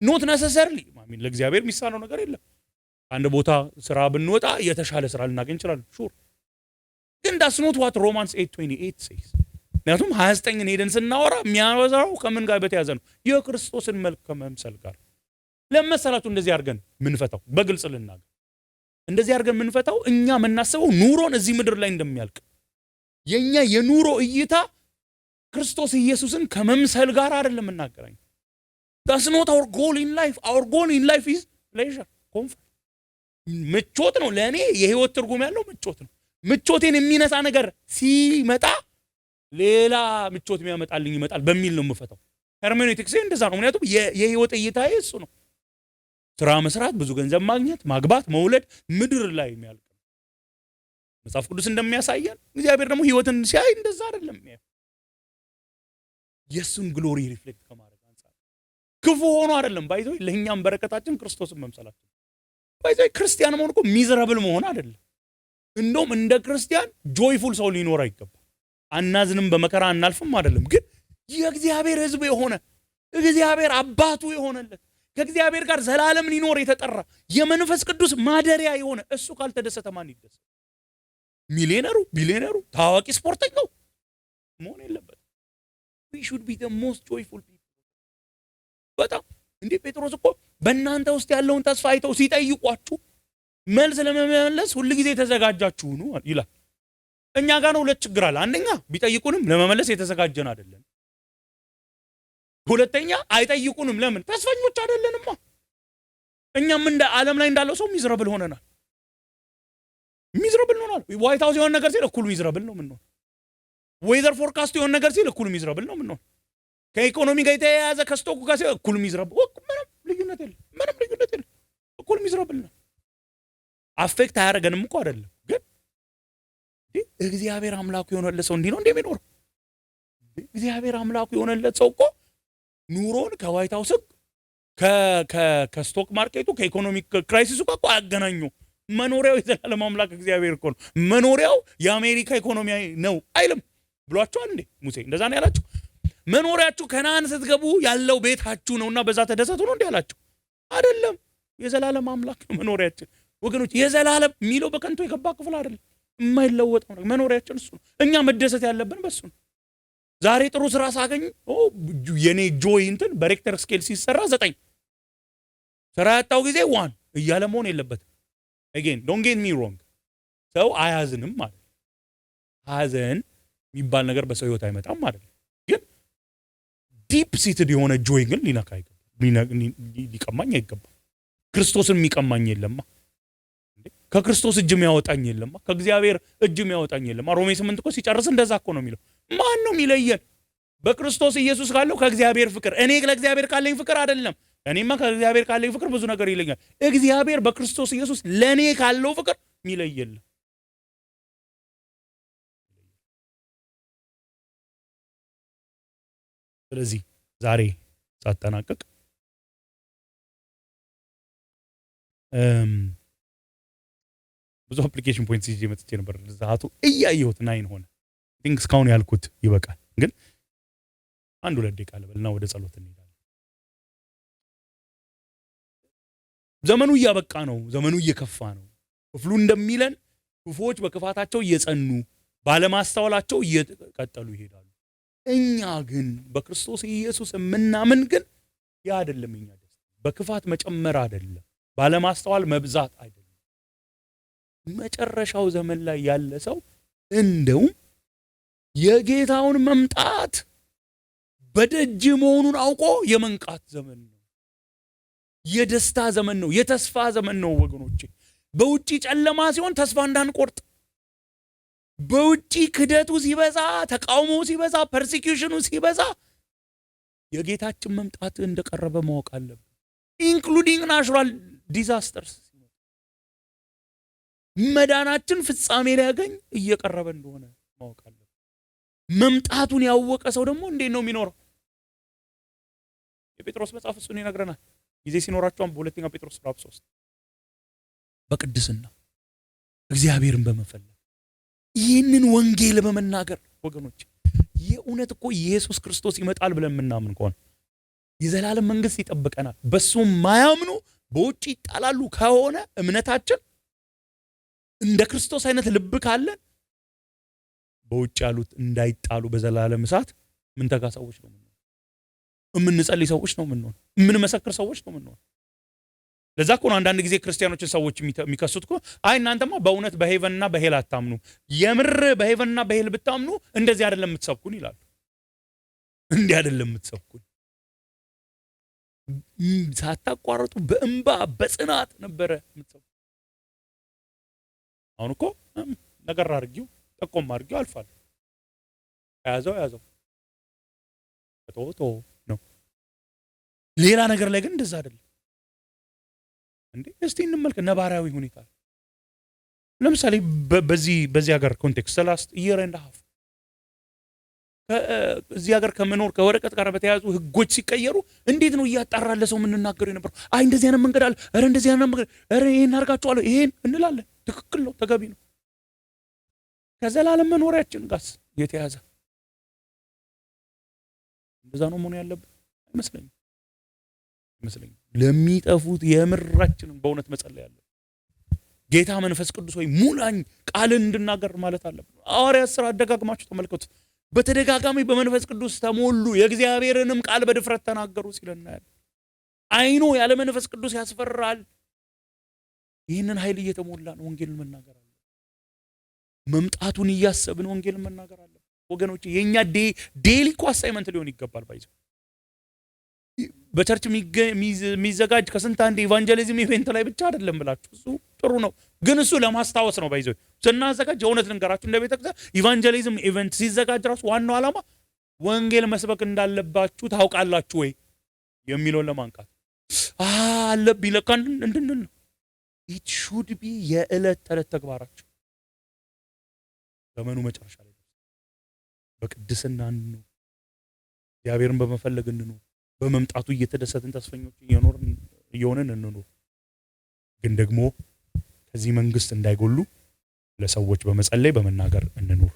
A: ኖት ነሰሰርሊ ማሚን ለእግዚአብሔር የሚሳነው ነገር የለም። አንድ ቦታ ስራ ብንወጣ የተሻለ ስራ ልናገኝ እንችላለን። ሹር ግን that's not what Romans 8:28 says። ምክንያቱም 29ን ሄደን ስናወራ የሚያወራው ከምን ጋር በተያዘ ነው? የክርስቶስን መልክ ከመምሰል ጋር። ለመሰላችሁ እንደዚህ አድርገን ምንፈታው በግልጽ ልናገር፣ እንደዚህ አድርገን ምንፈታው እኛ የምናስበው ኑሮን እዚህ ምድር ላይ እንደሚያልቅ የኛ የኑሮ እይታ ክርስቶስ ኢየሱስን ከመምሰል ጋር አይደለም እናገራኝ። that's not our goal in life. Our goal in life is pleasure, comfort. ምቾት ነው ለእኔ የህይወት ትርጉም ያለው ምቾት ነው። ምቾቴን የሚነሳ ነገር ሲመጣ ሌላ ምቾት የሚያመጣልኝ ይመጣል በሚል ነው የምፈታው። ሄርሜኔቲክስ እንደዛ ነው። ምክንያቱም የህይወት እይታዬ እሱ ነው። ስራ መስራት፣ ብዙ ገንዘብ ማግኘት፣ ማግባት፣ መውለድ ምድር ላይ የሚያልቅ መጽሐፍ ቅዱስ እንደሚያሳየን እግዚአብሔር ደግሞ ህይወትን ሲያይ እንደዛ አይደለም የሚያየው። የእሱን ግሎሪ ሪፍሌክት ከማድረግ አንጻር ክፉ ሆኖ አይደለም ባይዘው ለእኛም በረከታችን ክርስቶስን መምሰላችን። ባይዘው ክርስቲያን መሆን እኮ ሚዘረብል መሆን አይደለም። እንደውም እንደ ክርስቲያን ጆይፉል ሰው ሊኖር አይገባም። አናዝንም፣ በመከራ አናልፍም አይደለም። ግን የእግዚአብሔር ህዝብ የሆነ እግዚአብሔር አባቱ የሆነለት ከእግዚአብሔር ጋር ዘላለም ሊኖር የተጠራ የመንፈስ ቅዱስ ማደሪያ የሆነ እሱ ካልተደሰተ ማን ይደሰት? ሚሊዮነሩ፣ ቢሊዮነሩ፣ ታዋቂ ስፖርተኛው መሆን የለበትም። we should be the most joyful people። በጣም እንዴ ጴጥሮስ እኮ በእናንተ ውስጥ ያለውን ተስፋ አይተው ሲጠይቋችሁ መልስ ለመመለስ ሁሉ ጊዜ የተዘጋጃችሁ ነው ይላል። እኛ ጋር ነው ሁለት ችግር አለ። አንደኛ ቢጠይቁንም ለመመለስ የተዘጋጀን አይደለም። ሁለተኛ አይጠይቁንም። ለምን? ተስፈኞች አይደለንማ። እኛም እንደ ዓለም ላይ እንዳለው ሰው ሚዝረብል ሆነናል። ሚዝረብል ሆነናል። ዋይት ሃውስ የሆነ ነገር ሲል እኩል ሚዝረብል ነው ምንሆን። ዌዘር ፎርካስት የሆነ ነገር ሲል እኩል ሚዝረብል ነው ምንሆን። ከኢኮኖሚ ጋር የተያያዘ ከስቶኩ ጋር ሲል እኩል ሚዝረብል። ምንም ልዩነት የለም። ምንም ልዩነት የለም። እኩል ሚዝረብል ነው። አፌክት አያደርገንም እኮ አይደለም። ግን እግዚአብሔር አምላኩ የሆነለት ሰው እንዲህ ነው እንደሚኖር። እግዚአብሔር አምላኩ የሆነለት ሰው እኮ ኑሮን ከዋይት ሃውስ ከስቶክ ማርኬቱ ከኢኮኖሚክ ክራይሲሱ ጋር እኮ አያገናኙ። መኖሪያው የዘላለም አምላክ እግዚአብሔር እኮ ነው። መኖሪያው የአሜሪካ ኢኮኖሚ ነው አይልም ብሏቸዋል እንዴ ሙሴ? እንደዛ ነው ያላቸው። መኖሪያችሁ ከነዓን ስትገቡ ያለው ቤታችሁ ነውና በዛ ተደሰቱ ነው እንዴ ያላቸው? አይደለም። የዘላለም አምላክ ነው መኖሪያችን። ወገኖች የዘላለም የሚለው በከንቱ የገባ ክፍል አይደለም። የማይለወጥ ነው መኖሪያችን እሱ ነው። እኛ መደሰት ያለብን በሱ ነው። ዛሬ ጥሩ ስራ ሳገኝ የኔ ጆይ እንትን በሬክተር ስኬል ሲሰራ 9 ስራ ያጣው ጊዜ 1 እያለ መሆን የለበትም። again don't get me wrong ሰው አያዝንም ማለት ሐዘን የሚባል ነገር በሰው ህይወት አይመጣም ማለት ግን ዲፕ ሲትድ የሆነ ጆይ ግን ሊነካ አይገባም፣ ሊቀማኝ አይገባም። ክርስቶስን የሚቀማኝ የለማ፣ ከክርስቶስ እጅ የሚያወጣኝ የለማ፣ ከእግዚአብሔር እጅ የሚያወጣኝ የለማ። ሮሜ 8 እኮ ሲጨርስ እንደዛ እኮ ነው የሚለው። ማን ነው የሚለየን? በክርስቶስ ኢየሱስ ካለው ከእግዚአብሔር ፍቅር። እኔ ለእግዚአብሔር ካለኝ ፍቅር አይደለም። እኔማ ከእግዚአብሔር ካለኝ ፍቅር ብዙ ነገር ይለኛል። እግዚአብሔር በክርስቶስ ኢየሱስ ለኔ ካለው ፍቅር የሚለየለ። ስለዚህ ዛሬ ሳጠናቀቅ ብዙ አፕሊኬሽን ፖይንትስ ይዤ መጥቼ ነበር። ዛቱ እያየሁት 9 ሆነ። ቲንክ እስካሁን ያልኩት ይበቃል። ግን 1-2 ደቂቃ ልበልና ወደ ጸሎት እንሄዳለን። ዘመኑ እያበቃ ነው። ዘመኑ እየከፋ ነው። ክፍሉ እንደሚለን ክፉዎች በክፋታቸው እየጸኑ ባለማስተዋላቸው እየቀጠሉ ይሄዳሉ። እኛ ግን በክርስቶስ ኢየሱስ የምናምን ግን ያ አይደለም። እኛ ደስ በክፋት መጨመር አይደለም፣ ባለማስተዋል መብዛት አይደለም። መጨረሻው ዘመን ላይ ያለ ሰው እንደውም የጌታውን መምጣት በደጅ መሆኑን አውቆ የመንቃት ዘመን ነው። የደስታ ዘመን ነው። የተስፋ ዘመን ነው ወገኖቼ። በውጪ ጨለማ ሲሆን ተስፋ እንዳንቆርጥ፣ በውጪ ክደቱ ሲበዛ፣ ተቃውሞ ሲበዛ፣ ፐርሲኪዩሽኑ ሲበዛ የጌታችን መምጣት እንደቀረበ ማወቅ አለብን። ኢንክሉዲንግ ናቹራል ዲዛስተርስ መዳናችን ፍጻሜ ሊያገኝ እየቀረበ እንደሆነ ማወቅ አለብን። መምጣቱን ያወቀ ሰው ደግሞ እንዴት ነው የሚኖረው? የጴጥሮስ መጽሐፍ እሱን ይነግረናል። ጊዜ ሲኖራቸውም በሁለተኛ ጴጥሮስ ምዕራፍ 3 በቅድስና እግዚአብሔርን በመፈለግ ይህንን ወንጌል በመናገር ወገኖች፣ የእውነት እኮ ኢየሱስ ክርስቶስ ይመጣል ብለን የምናምን ከሆነ የዘላለም መንግስት ይጠብቀናል። በሱም ማያምኑ በውጭ ይጣላሉ ከሆነ እምነታችን እንደ ክርስቶስ አይነት ልብ ካለን በውጭ ያሉት እንዳይጣሉ በዘላለም እሳት ምን ተጋ ሰዎች ነው የምንሆነው። የምንጸልይ ሰዎች ነው የምንሆነው። የምንመሰክር ሰዎች ነው የምንሆነው። ለዛ እኮ ነው አንዳንድ ጊዜ ክርስቲያኖችን ሰዎች የሚከሱት እኮ አይ እናንተማ በእውነት በሄቨንና በሄል አታምኑ፣ የምር በሄቨንና በሄል ብታምኑ እንደዚህ አይደለም የምትሰብኩን ይላሉ። እንዲህ አይደለም የምትሰብኩን። ሳታቋርጡ በእንባ በጽናት ነበረ የምትሰብኩ። አሁን እኮ ነገር አድርጊው ጠቆም አድርጊው አልፋለሁ። ያዘው ቶቶ ነው። ሌላ ነገር ላይ ግን እንደዛ አይደለም እንዴ። እስቲ እንመልከት ነባራዊ ሁኔታ። ለምሳሌ በዚህ ሀገር ኮንቴክስት ላስት ኢየር ኤንድ ሃፍ እዚህ ሀገር ከመኖር ከወረቀት ጋር በተያያዙ ህጎች ሲቀየሩ እንዴት ነው እያጣራለ ሰው የምንናገረው የነበረው? አይ እንደዚህ አይነት መንገድ አለ፣ ኧረ እንደዚህ አይነት መንገድ፣ ኧረ ይሄን አድርጋችኋለሁ፣ ይሄን እንላለን። ትክክል ነው፣ ተገቢ ነው። ከዘላለም መኖሪያችን ጋርስ የተያዘ እንደዛ ነው መሆን ያለበት አይመስለኝም። ለሚጠፉት የምራችንን በእውነት መጸለይ ያለብን ጌታ መንፈስ ቅዱስ ሆይ ሙላኝ ቃልን እንድናገር ማለት አለብን። ሐዋርያት ሥራ አደጋግማችሁ ተመልከቱ። በተደጋጋሚ በመንፈስ ቅዱስ ተሞሉ፣ የእግዚአብሔርንም ቃል በድፍረት ተናገሩ ሲለና አይኖ ያለ መንፈስ ቅዱስ ያስፈራል። ይህንን ኃይል እየተሞላን ወንጌልን መናገር አለ። መምጣቱን እያሰብን ወንጌልን መናገር አለ። ወገኖች የኛ ዴሊ እኮ አሳይመንት ሊሆን ይገባል። ባይዘ በቸርች የሚዘጋጅ ከስንት አንድ ኢቫንጀሊዝም ኢቨንት ላይ ብቻ አይደለም ብላችሁ እሱ ጥሩ ነው፣ ግን እሱ ለማስታወስ ነው። ባይዘ ስናዘጋጅ የእውነት ልንገራችሁ እንደ ቤተክርስቲያን ኢቫንጀሊዝም ኢቨንት ሲዘጋጅ ራሱ ዋናው ዓላማ ወንጌል መስበክ እንዳለባችሁ ታውቃላችሁ ወይ የሚለውን ለማንቃት አለብኝ ለካ እንድንል ነው። ኢት ሹድ ቢ የዕለት ተዕለት ተግባራችሁ። ዘመኑ መጨረሻ ላይ በቅድስና እንኑር፣ እግዚአብሔርን በመፈለግ እንኑር፣ በመምጣቱ እየተደሰትን ተስፈኞች እየሆንን እንኑር። ግን ደግሞ ከዚህ መንግስት እንዳይጎሉ ለሰዎች በመጸለይ በመናገር እንኑር።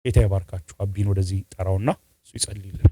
A: ጌታ ይባርካችሁ። አቢን ወደዚህ ጠራውና እሱ ይጸልይልን።